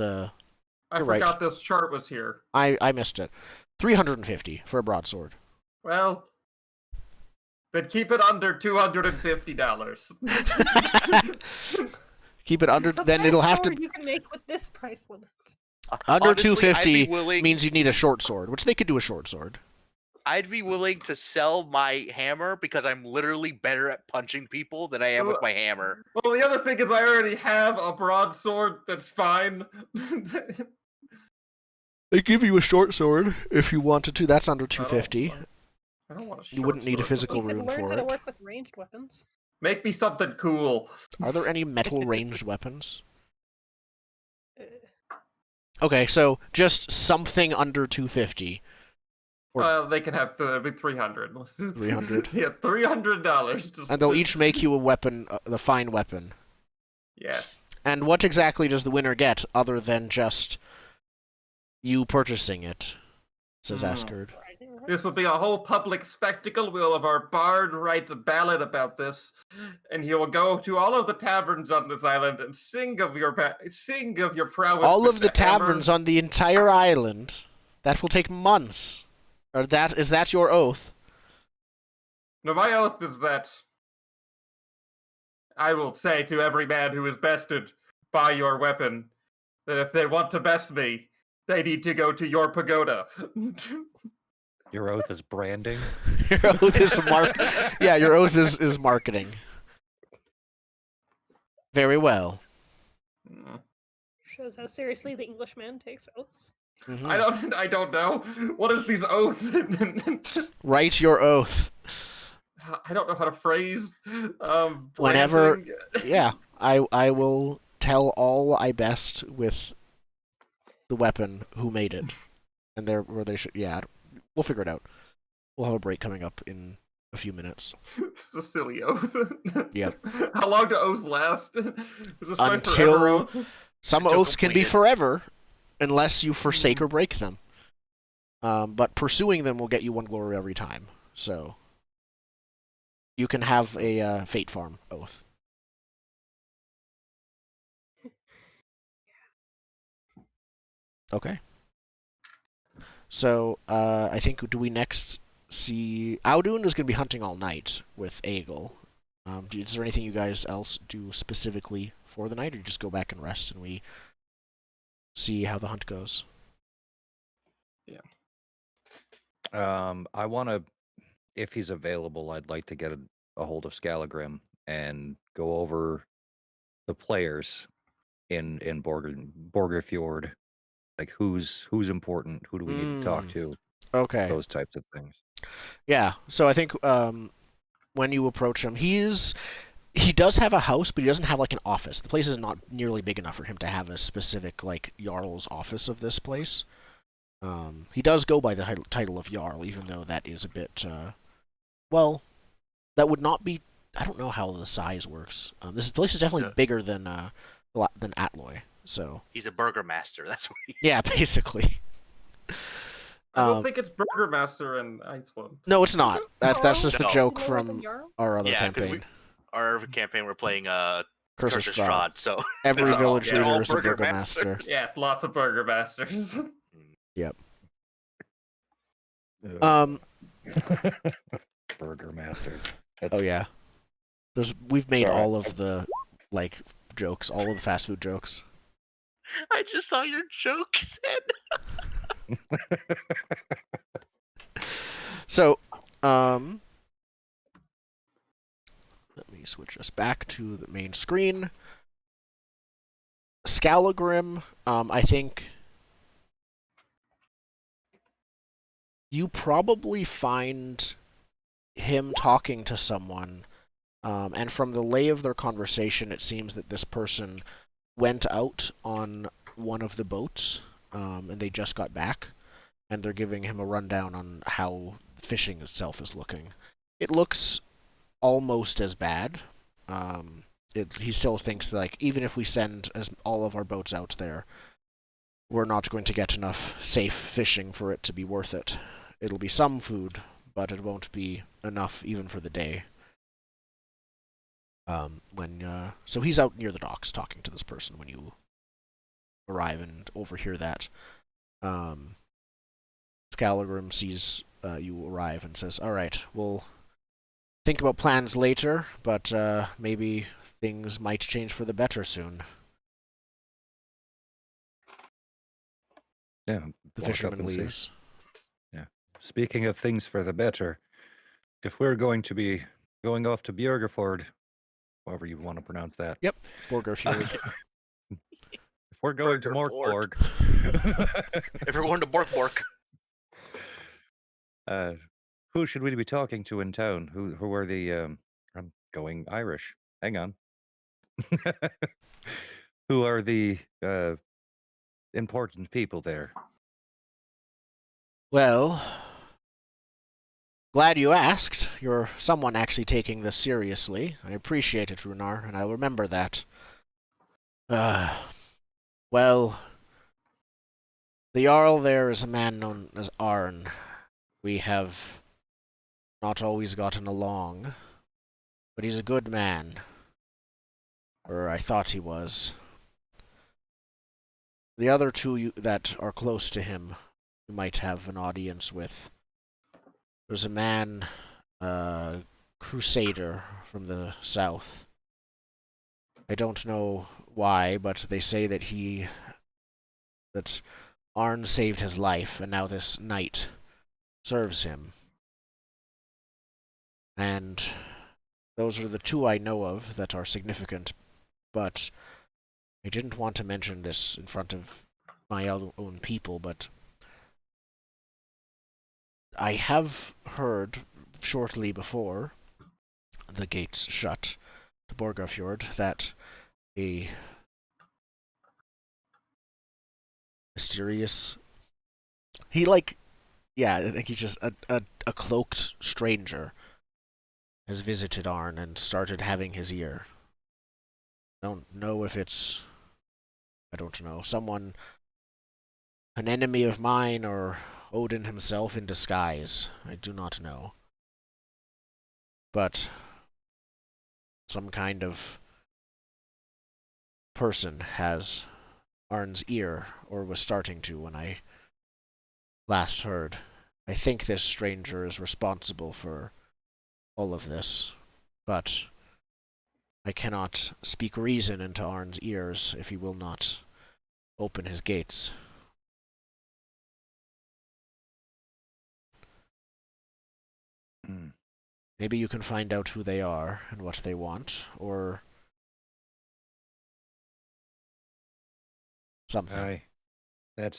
I You're right. forgot this chart was here. I missed it. 350 for a broadsword. Well, then keep it under $250. Keep it under. The Then best it'll have to sword you can make with this price limit. under Honestly, 250 I'd be willing, means you need a short sword, which they could do a short sword. I'd be willing to sell my hammer because I'm literally better at punching people than I am with my hammer. Well, the other thing is I already have a broadsword that's fine. They give you a short sword if you wanted to. That's under 250. I don't want a You wouldn't need a short sword. physical You could rune learn for how to it. work with ranged weapons. Make me something cool. Are there any metal ranged weapons? Uh, Okay, so just something under 250. Or- They can have 300. 300? Yeah, $300. And they'll each make you a weapon, the fine weapon. Yes. And what exactly does the winner get other than just you purchasing it? Says Asgard. This will be a whole public spectacle. We'll have our bard write a ballad about this, and he will go to all of the taverns on this island and sing of your prowess. All with of the hammer. taverns on the entire island. That will take months. Or is that your oath? No, my oath is that I will say to every man who is bested by your weapon that if they want to best me, they need to go to your pagoda. Your oath is branding. Your oath is Yeah, your oath is marketing. Very well. Shows how seriously the Englishman takes oaths. Mhm. I don't know. What is these oaths? Write your oath. I don't know how to phrase. Whenever- branding. Yeah, I will tell all I best with the weapon who made it, and where they should. Yeah, we'll figure it out. We'll have a break coming up in a few minutes. It's a silly oath. Yep. How long do oaths last? Is this my Until- forever oath? Some Until oaths can be completed. forever, unless you forsake or break them. But pursuing them will get you one glory every time. So you can have a Fate Farm oath. Okay. So, I think, do we next see... Audun is going to be hunting all night with Aegil. Is there anything you guys else do specifically for the night, or you just go back and rest and we see how the hunt goes? I want to, if he's available, I'd like to get a hold of Scalagrim and go over the players in Borgerfjord. Like who's important, who do we need to talk to, Okay. those types of things. Yeah, so I think when you approach him, he does have a house, but he doesn't have like an office. The place is not nearly big enough for him to have a specific like Jarl's office of this place. He does go by the title of Jarl, even though that is a bit well, that would not be. I don't know how the size works. This place is definitely bigger than Atloy. So He's a burgermaster. That's what he yeah, basically. I don't think it's Burgermaster in Iceland. No, it's not. That's just a No. joke More from than Jarl? our other Yeah, 'cause campaign. our campaign we're playing Curse of Curse of Strahd. Strahd. So Every they're village all leader is a burgermasters. burgomaster. Yeah, it's lots of Burgermasters. Yep. Uh, Burgermasters. Oh yeah. We've made Sorry. all of the like jokes, all of the fast food jokes. I just saw your joke said. So, let me switch us back to the main screen. Scalagrim, I think you probably find him talking to someone, and from the lay of their conversation, it seems that this person went out on one of the boats, and they just got back, and they're giving him a rundown on how fishing itself is looking. It looks almost as bad. He still thinks like even if we send all of our boats out there, we're not going to get enough safe fishing for it to be worth it. It'll be some food, but it won't be enough even for the day. So he's out near the docks talking to this person when you arrive and overhear that. Scalagrim sees you arrive and says, "All right, we'll think about plans later, but maybe things might change for the better soon." Yeah. The walk up fisherman and say, leaves. Speaking of things for the better, if we're going to be going off to Björgafjord, however you want to pronounce that. Yep, Borgerfjord. If we're going to Björgafjord. Morkborg, If we're going to Bork, who should we be talking to in town? Who are the I'm going Irish. Hang on. Who are the important people there? Well, glad you asked. You're someone actually taking this seriously. I appreciate it, Runar, and I'll remember that. Well, the Jarl there is a man known as Arn. We have not always gotten along, but he's a good man. Or I thought he was. The other two that are close to him, you might have an audience with. There's a man, crusader from the south. I don't know why, but they say that that Arn saved his life, and now this knight serves him. And those are the two I know of that are significant, but I didn't want to mention this in front of my own people, but I have heard shortly before the gates shut to Borgarfjord that a mysterious... I think he's just a cloaked stranger has visited Arn and started having his ear. I don't know if it's... I don't know. Someone... An enemy of mine or Odin himself in disguise. I do not know. But some kind of person has Arn's ear, or was starting to when I last heard. I think this stranger is responsible for all of this, but I cannot speak reason into Arn's ears if he will not open his gates. Maybe you can find out who they are and what they want, or something. Aye, that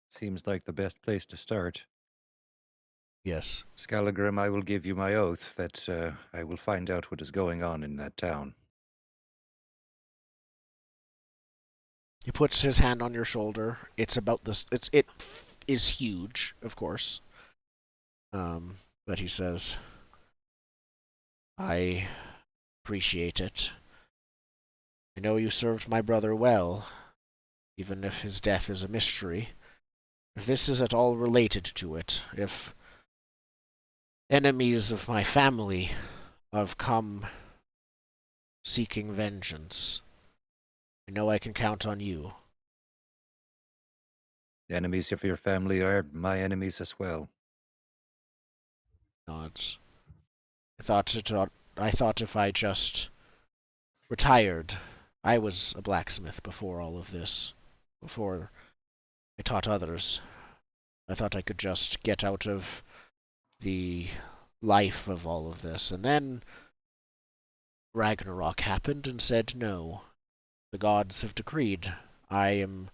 seems like the best place to start. Yes. Scalagrim, I will give you my oath that I will find out what is going on in that town. He puts his hand on your shoulder. It's about this. It is huge, of course. But he says, "I appreciate it. I know you served my brother well, even if his death is a mystery. If this is at all related to it, if enemies of my family have come seeking vengeance, I know I can count on you." The enemies of your family are my enemies as well. Nods. I thought if I just retired, I was a blacksmith before all of this, before I taught others. I thought I could just get out of the life of all of this, and then Ragnarok happened and said no. The gods have decreed I am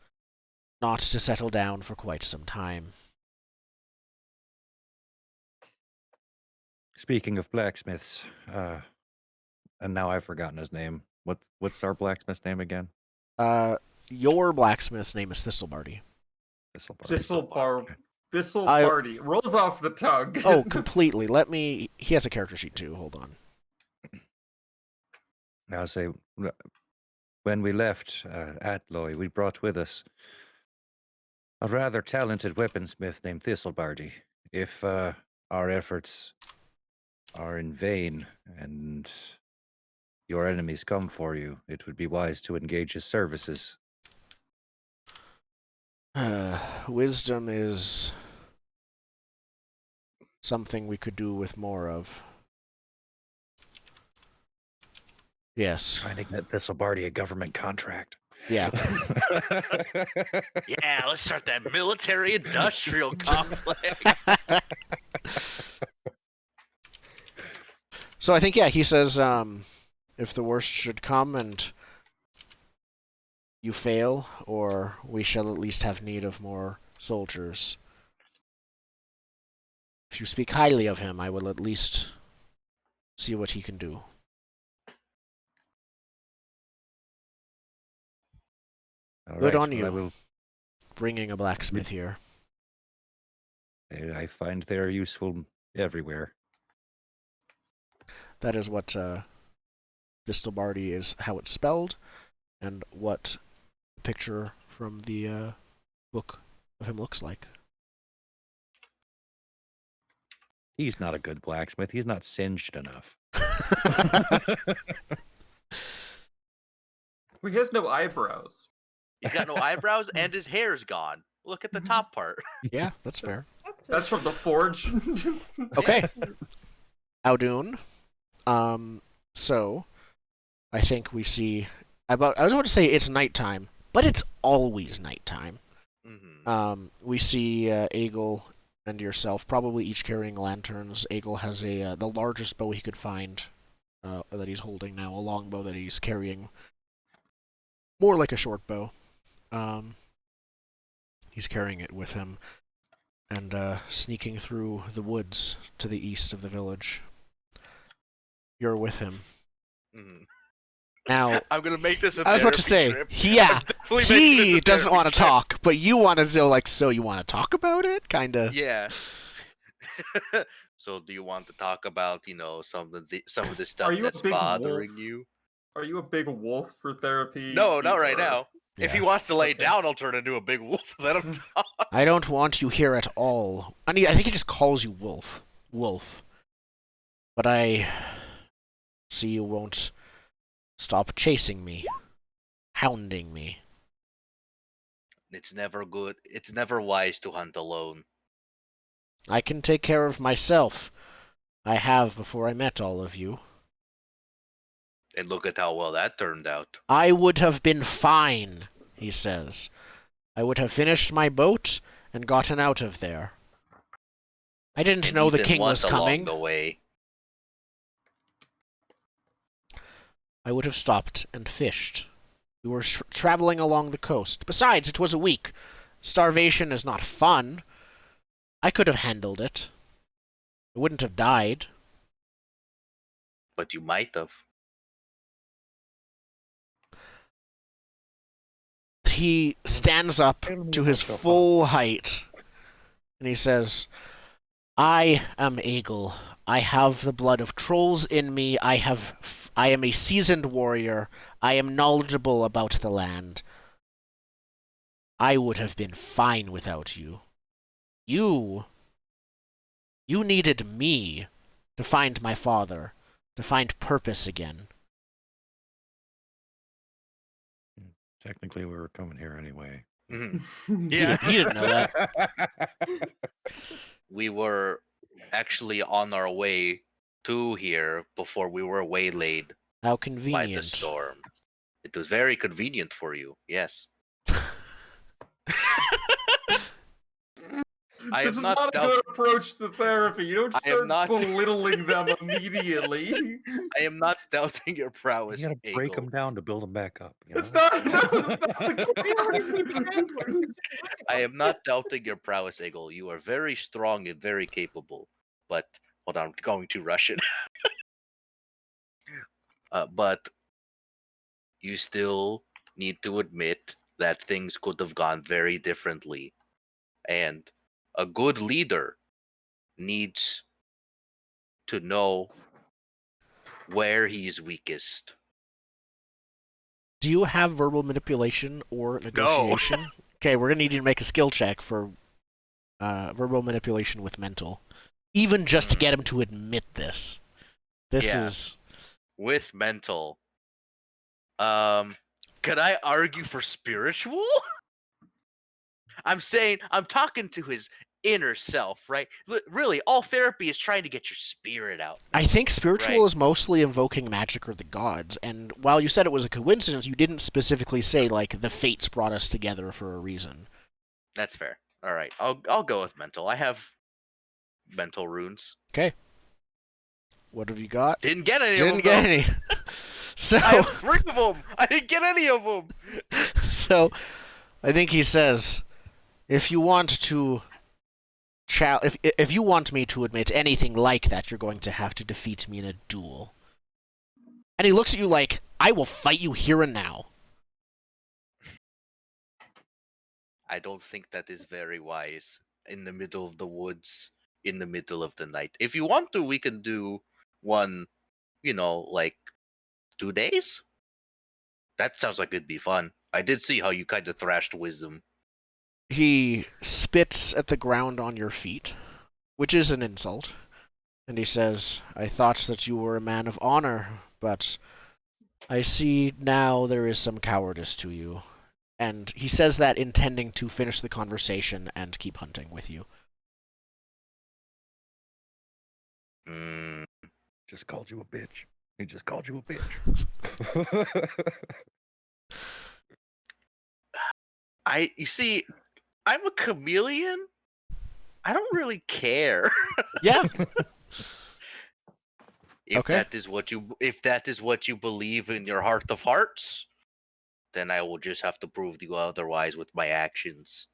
not to settle down for quite some time. Speaking of blacksmiths, and now I've forgotten his name. What's our blacksmith's name again? Your blacksmith's name is Thistlebarty. Thistlebarty. Rolls off the tongue. Oh, completely. He has a character sheet too. Hold on. I'll say, when we left Atloy, we brought with us a rather talented weaponsmith named Thistlebarty. If our efforts are in vain and your enemies come for you, it would be wise to engage his services. Wisdom is something we could do with more of. Yes. Trying to get Thistlebarty a government contract. Yeah. Yeah, let's start that military-industrial complex. So I think, yeah, he says, if the worst should come and you fail, or we shall at least have need of more soldiers. If you speak highly of him, I will at least see what he can do. Good on you. I will... Bringing a blacksmith here. I find they are useful everywhere. That is what Thistlebarty is, how it's spelled, and what the picture from the book of him looks like. He's not a good blacksmith. He's not singed enough. He has no eyebrows. He's got no eyebrows and his hair's gone. Look at the top part. Yeah, that's fair. That's from the forge. Okay. Audun. So I think we see I was about to say it's nighttime, but it's always nighttime. Mm-hmm. We see Aegil and yourself probably each carrying lanterns. Aegil has the largest bow he could find that he's holding now, a long bow that he's carrying, more like a short bow. He's carrying it with him and sneaking through the woods to the east of the village. You're with him. Mm-hmm. Now, I'm gonna make this a I was about to say, trip. yeah, Definitely making this he a doesn't therapy want to trip. talk, but you want to go like, so you want to talk about it? Kind of. Yeah. So do you want to talk about, some of the stuff you a that's big bothering wolf? you? Are you a big wolf for therapy? No, not right Or- now. If he Yeah. wants to lay Okay. down, I'll turn into a big wolf. Let him talk. I don't want you here at all. I mean, I think he just calls you Wolf. But I see you won't stop chasing me, hounding me. It's never good. It's never wise to hunt alone. I can take care of myself. I have before I met all of you. And look at how well that turned out. I would have been fine, he says. I would have finished my boat and gotten out of there. I didn't And know the eaten king was lunch along coming. the way. I would have stopped and fished. We were traveling along the coast. Besides, it was a week. Starvation is not fun. I could have handled it. I wouldn't have died. But you might have. He stands up to his full height, and he says, I am Egil. I have the blood of trolls in me. I am a seasoned warrior. I am knowledgeable about the land. I would have been fine without you. You needed me to find my father, to find purpose again. Technically, we were coming here anyway. Yeah. You didn't know that. We were actually on our way to here before we were waylaid How by the convenient. storm. It was very convenient for you, yes. I This am is not not a doubt- good approach to therapy. You don't I am start not- belittling them immediately. I am not doubting your prowess, You gotta break Egil. them down to build them back up. You It's know? not. No, it's not the I am not doubting your prowess, Egil. You are very strong and very capable. But hold on, I'm going to Russian. But you still need to admit that things could have gone very differently. And a good leader needs to know where he is weakest. Do you have verbal manipulation or negotiation? Okay, we're gonna need you to make a skill check for verbal manipulation with mental. Even just to get him to admit this. This Yeah. is... With mental. Could I argue for spiritual? I'm saying, I'm talking to his inner self, right? Really, all therapy is trying to get your spirit out. I think spiritual Right. is mostly invoking magic or the gods, and while you said it was a coincidence, you didn't specifically say, like, the fates brought us together for a reason. That's fair. All right, I'll go with mental. I have mental runes. Okay. What have you got? Didn't get any Didn't of them. get any. So, I have 3 of them. I didn't get any of them. so, I think he says, if you want to... If you want me to admit anything like that, you're going to have to defeat me in a duel. And he looks at you like, I will fight you here and now. I don't think that is very wise in the middle of the woods, in the middle of the night. If you want to, we can do one, like 2 days. That sounds like it'd be fun. I did see how you kind of thrashed wisdom. He spits at the ground on your feet, which is an insult. And he says, I thought that you were a man of honor, but I see now there is some cowardice to you. And he says that intending to finish the conversation and keep hunting with you. Just called you a bitch. He just called you a bitch. You see, I'm a chameleon. I don't really care. Yeah. If Okay. that is what you believe in your heart of hearts, then I will just have to prove to you otherwise with my actions.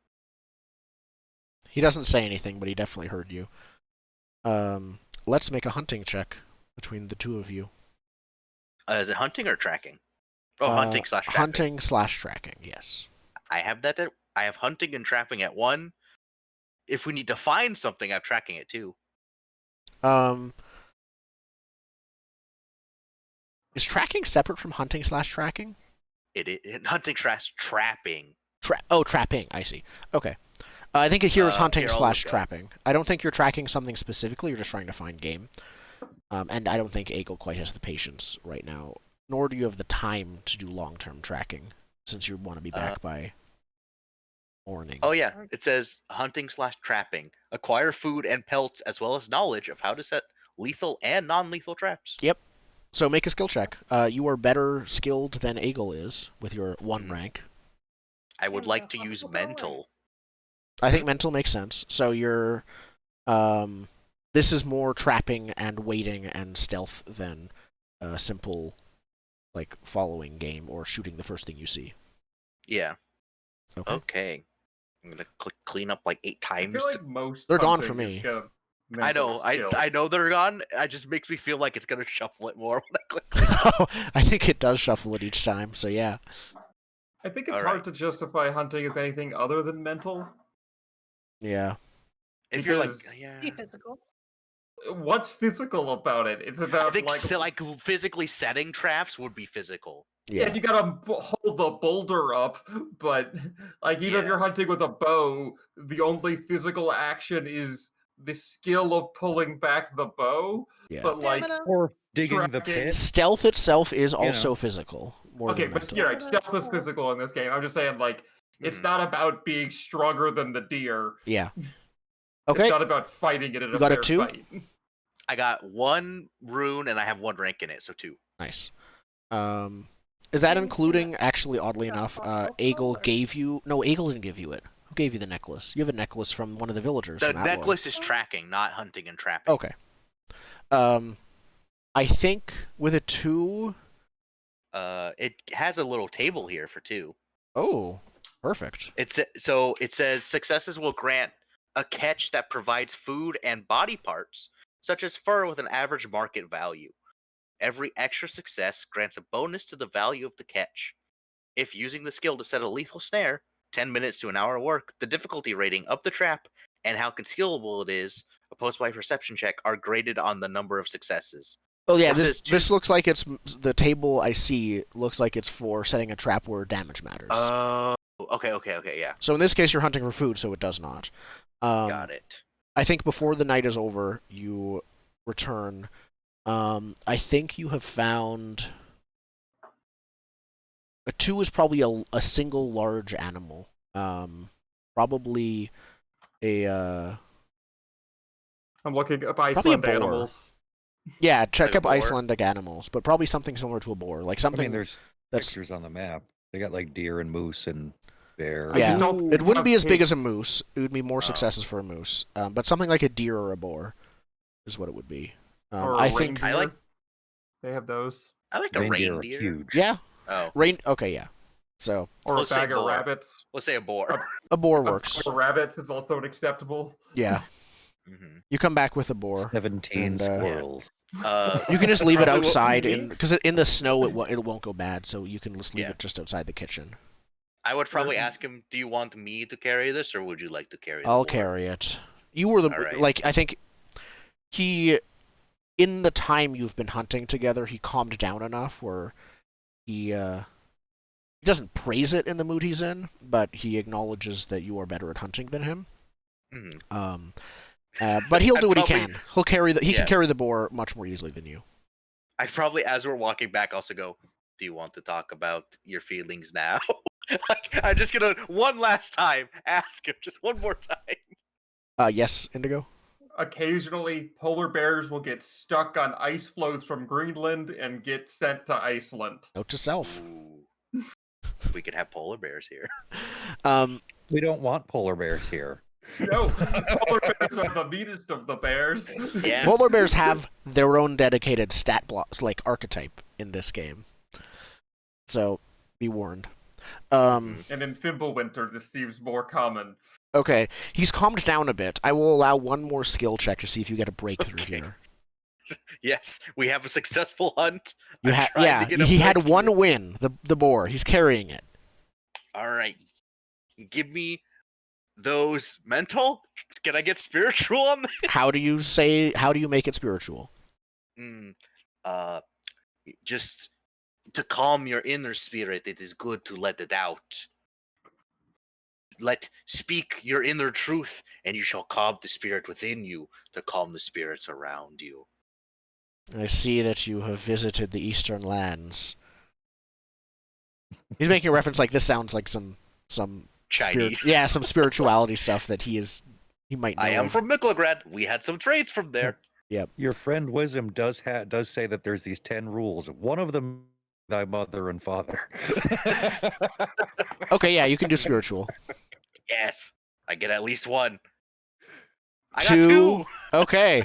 He doesn't say anything, but he definitely heard you. Let's make a hunting check between the two of you. Is it hunting or tracking? Oh, hunting / tracking. Hunting / tracking, yes. I have that. I have hunting and trapping at 1. If we need to find something, I have tracking at 2. Is tracking separate from hunting / tracking? Hunting / trapping. Trapping, I see. Okay. I think it here is hunting here, I'll look / up. trapping. I don't think you're tracking something specifically, you're just trying to find game. And I don't think Egil quite has the patience right now, nor do you have the time to do long-term tracking, since you want to be back by... morning. Oh yeah, it says hunting/trapping. Acquire food and pelts as well as knowledge of how to set lethal and non-lethal traps. Yep. So make a skill check. You are better skilled than Aegel is with your 1 rank. I would And like the to use hospital mental. I think mental makes sense. So you're this is more trapping and waiting and stealth than a simple like following game or shooting the first thing you see. Yeah. Okay. Okay. I'm gonna clean up like 8 I times. feel like most They're gone hunting for is me. kind of I know, mental skill. I know they're gone. It just makes me feel like it's gonna shuffle it more when I click clean up. I think it does shuffle it each time. So yeah. I think it's All hard right. to justify hunting as anything other than mental. Yeah. If you're like, Because- yeah. Be physical. What's physical about it? It's I about think like physically setting traps would be physical. yeah, Yeah. you gotta hold the boulder up, but like even if Yeah. you're hunting with a bow, the only physical action is the skill of pulling back the bow. Yeah. But like, Stamina. Or digging the tracking- pit. Stealth itself is also know. physical more okay, than but mental. you're right. Stamina, Stealth is yeah. physical in this game. I'm just saying, like, it's Mhm. not about being stronger than the deer. Yeah. Okay. It's not about fighting it in You a got a fair 2? fight. I got 1 rune and I have 1 rank in it, so 2. Nice. Is that And including, actually, oddly got enough, possible Aegel or- gave you... No, Aegel didn't give you it. Who gave you the necklace? You have a necklace from one of the villagers. The from Atwell. necklace is tracking, not hunting and trapping. Okay. I think with a 2... It has a little table here for 2. Oh, perfect. It says successes will grant a catch that provides food and body parts, such as fur with an average market value. Every extra success grants a bonus to the value of the catch. If using the skill to set a lethal snare, 10 minutes to an hour of work, the difficulty rating of the trap and how concealable it is, opposed by perception check, are graded on the number of successes. Oh yeah, This this is this looks like it's... The table I see looks like it's for setting a trap where damage matters. Oh, okay, yeah. So in this case, you're hunting for food, so it does not. Got it. I think before the night is over, you return. I think you have found... A 2 is probably a single large animal. Probably a... I'm looking up Probably a Iceland boar. animals. Yeah, check Like a up boar? Icelandic animals, but probably something similar to a boar. Like I something mean, there's that's... pictures on the map. They got like deer and moose and bear. I Yeah, just don't it wouldn't have be as big as a pigs. moose. It would be more Oh. successes for a moose. But something like a deer or a boar is what it would be. Or a I think... reindeer. I like- They have those. I like a Reindeer are reindeer. huge. Yeah, Oh, okay, yeah. So, Or Let's a say bag of boar. rabbits. let's say a boar. a boar A works. bag of rabbits is also acceptable. Yeah. hmm You come back with a boar. 17 And, squirrels. You can just leave it Probably what outside, we in need. because in the snow it won't go bad. So you can just leave Yeah. it just outside the kitchen. I would probably Versus- ask him, do you want me to carry this, or would you like to carry the I'll boar? carry it. You were the Alright. like I think he, in the time you've been hunting together, he calmed down enough where he doesn't praise it in the mood he's in, but he acknowledges that you are better at hunting than him. Mhm. But he'll I'd do what probably- he can. He'll carry he Yeah. can carry the boar much more easily than you. I'd probably, as we're walking back, also go, do you want to talk about your feelings now? Like, I'm just gonna, one last time, ask him, just one more time. Yes, Indigo. Occasionally, polar bears will get stuck on ice floes from Greenland and get sent to Iceland. Note to self. Ooh. If we could have polar bears here. We don't want polar bears here. No, polar bears are the meanest of the bears. Yeah. Polar bears have their own dedicated stat blocks, like archetype, in this game. So, be warned. And in Fimbulwinter, this seems more common. Okay, he's calmed down a bit. I will allow one more skill check to see if you get a breakthrough Okay. here. Yes, we have a successful hunt. You I'm trying yeah, to get a he had breakthrough. one win. The boar. He's carrying it. All right. Give me those mental. Can I get spiritual on this? How do you make it spiritual? Just to calm your inner spirit, it is good to let it out. Speak your inner truth, and you shall calm the spirit within you to calm the spirits around you. I see that you have visited the eastern lands. He's making a reference like this sounds like some Chinese. Yeah, some spirituality stuff that he might know. I am of. from Miklograd. We had some trades from there. Your friend Wisdom does say that there's these 10 rules. One of them, thy mother and father. Okay, yeah, you can do spiritual. Yes, I get at least one. I got 2. two. Okay.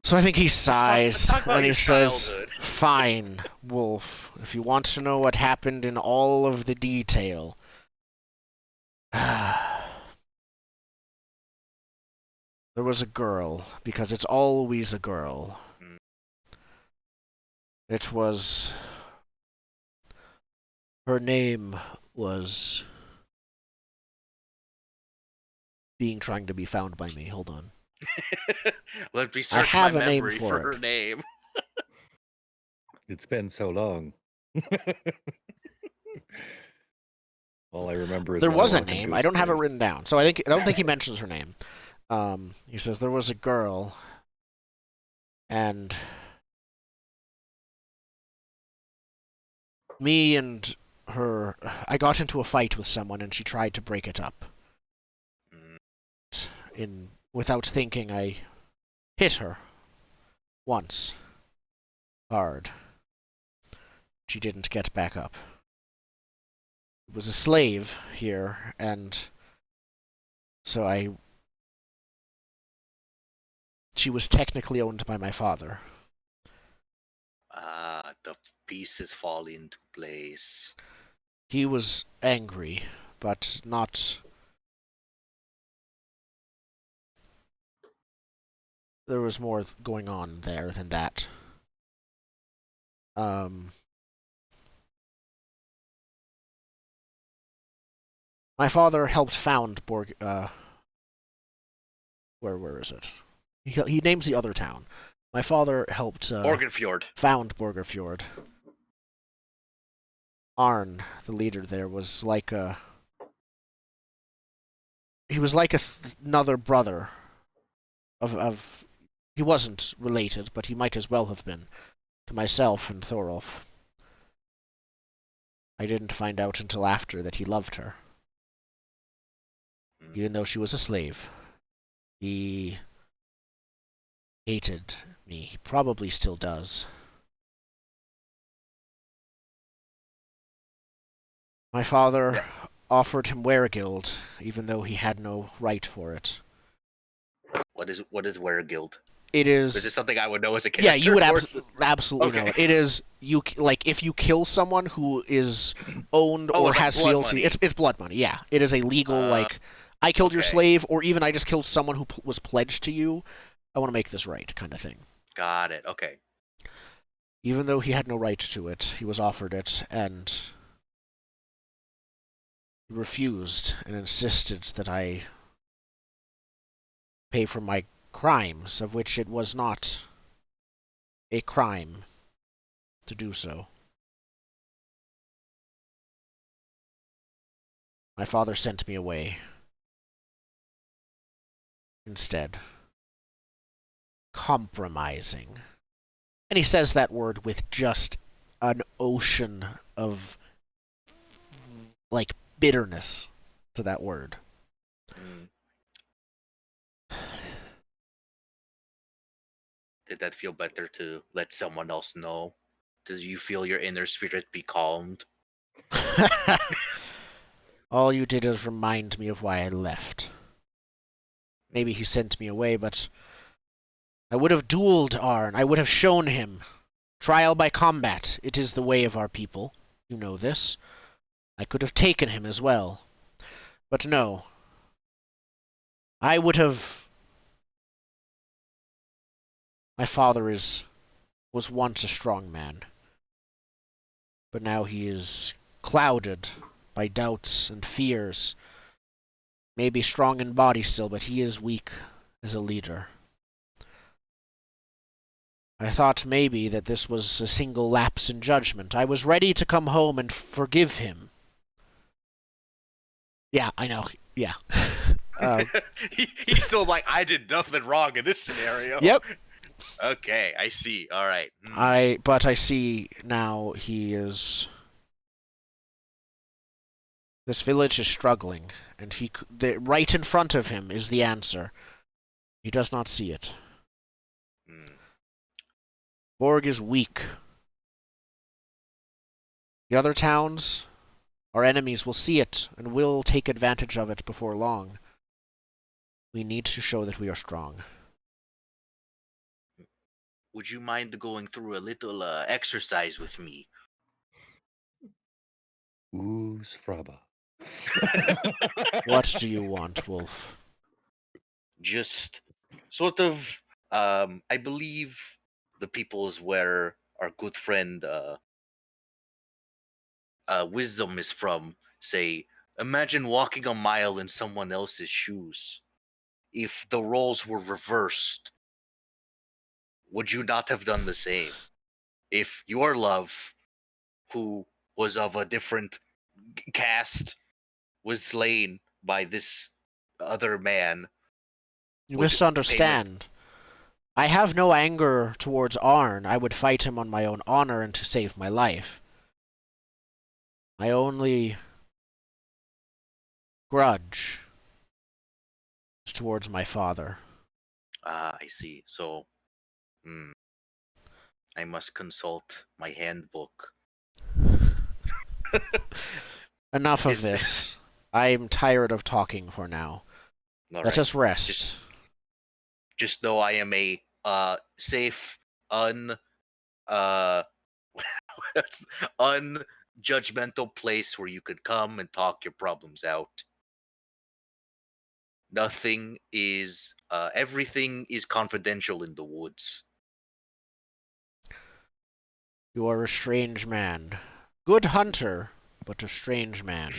So I think he sighs talk about and he your says, childhood. "Fine, Wolf. If you want to know what happened in all of the detail." There was a girl, because it's always a girl. Mm. It was... Her name was... trying to be found by me. Hold on. Let me search have my a name memory for for her it. name. It's been so long. All I remember is There was a Warlock and name. I don't have it Gooseberries. written down. So I don't think he mentions her name. He says there was a girl, and me and her, I got into a fight with someone, and she tried to break it up. Without thinking, I hit her once, hard. She didn't get back up. It was a slave here, and so she was technically owned by my father. The pieces fall into place. He was angry, but not... There was more going on there than that. My father helped found Borg... Where is it? He names the other town. My father helped... Morgenfjord. Found Borgerfjord. Arn, the leader there, was like a... He was like another brother of... He wasn't related, but he might as well have been, to myself and Thorolf. I didn't find out until after that he loved her. Even though she was a slave. He hated me. He probably still does. My father offered him Weregild, even though he had no right for it. What is Weregild? It is... Is this something I would know as a character? Yeah, you would or is it- absolutely know it. It is, if you kill someone who is owned or it's like has blood fealty, money. it's blood money, yeah. It is a legal, I killed your okay. slave, or even I just killed someone who was pledged to you. I want to make this right, kind of thing. Got it. Okay. Even though he had no right to it, he was offered it, and he refused and insisted that I pay for my crimes, of which it was not a crime to do so. My father sent me away instead. Compromising. And he says that word with just an ocean of, bitterness to that word. Mm. Did that feel better to let someone else know? Does you feel your inner spirit be calmed? All you did is remind me of why I left. Maybe he sent me away, but I would have dueled Arn. I would have shown him. Trial by combat. It is the way of our people. You know this. I could have taken him as well. But no. I would have... My father was once a strong man. But now he is clouded by doubts and fears. Maybe strong in body still, but he is weak as a leader. I thought maybe that this was a single lapse in judgment. I was ready to come home and forgive him. Yeah, I know. Yeah. He's still like, I did nothing wrong in this scenario. Yep. Okay, I see. All right. But I see now he is This village is struggling, and right in front of him is the answer. He does not see it. Borg is weak. The other towns, our enemies, will see it and will take advantage of it before long. We need to show that we are strong. Would you mind going through a little exercise with me? Ooze fraba. What do you want, Wolf? Just sort of, I believe the people is where our good friend Wisdom is from. Say, imagine walking a mile in someone else's shoes. If the roles were reversed, would you not have done the same? If your love, who was of a different caste, was slain by this other man, You would misunderstand. I have no anger towards Arn. I would fight him on my own honor and to save my life. My only grudge is towards my father. Ah, I see. So, I must consult my handbook. Enough of this. I'm tired of talking for now. Let us rest. Just though I am a safe, unjudgmental place where you could come and talk your problems out. Nothing is everything is confidential in the woods. You are a strange man. Good hunter, but a strange man.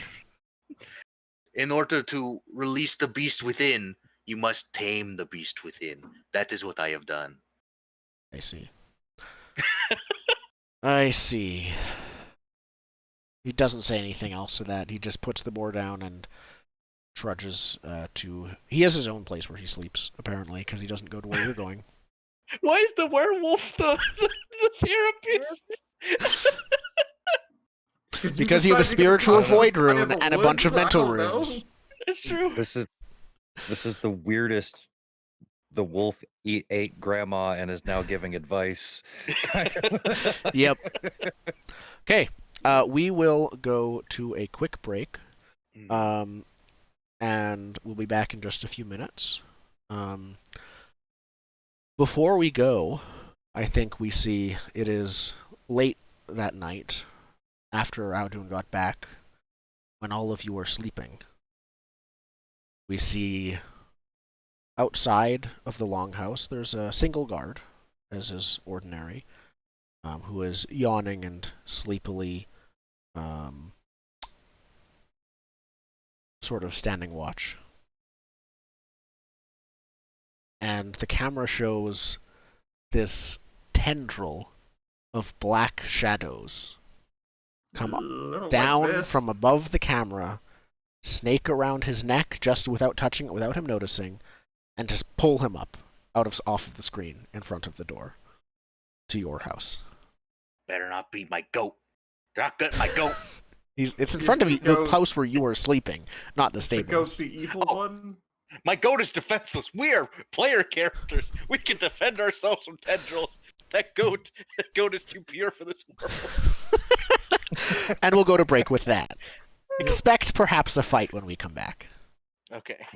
In order to release the beast within, you must tame the beast within. That is what I have done. I see. I see. He doesn't say anything else to that. He just puts the boar down and trudges to... He has his own place where he sleeps, apparently, because he doesn't go to where you're going. Why is the werewolf the therapist? Because you have a spiritual void rune and a bunch of mental I don't know. runes. It's true. This is the weirdest. The wolf ate grandma and is now giving advice. Yep. Okay. We will go to a quick break. And we'll be back in just a few minutes. Before we go, I think we see it is late that night, after Audun got back, when all of you are sleeping. We see outside of the longhouse, there's a single guard, as is ordinary, who is yawning and sleepily sort of standing watch. And the camera shows this tendril of black shadows come down from above the camera, snake around his neck just without touching it, without him noticing, and just pull him up off of the screen in front of the door to your house. Better not be my goat. They're not getting my goat. It's in front of you, the house where you are sleeping, not the stables. The goat's the evil one? My goat is defenseless. We are player characters. We can defend ourselves from tendrils. That goat is too pure for this world. And we'll go to break with that. Expect perhaps a fight when we come back. Okay.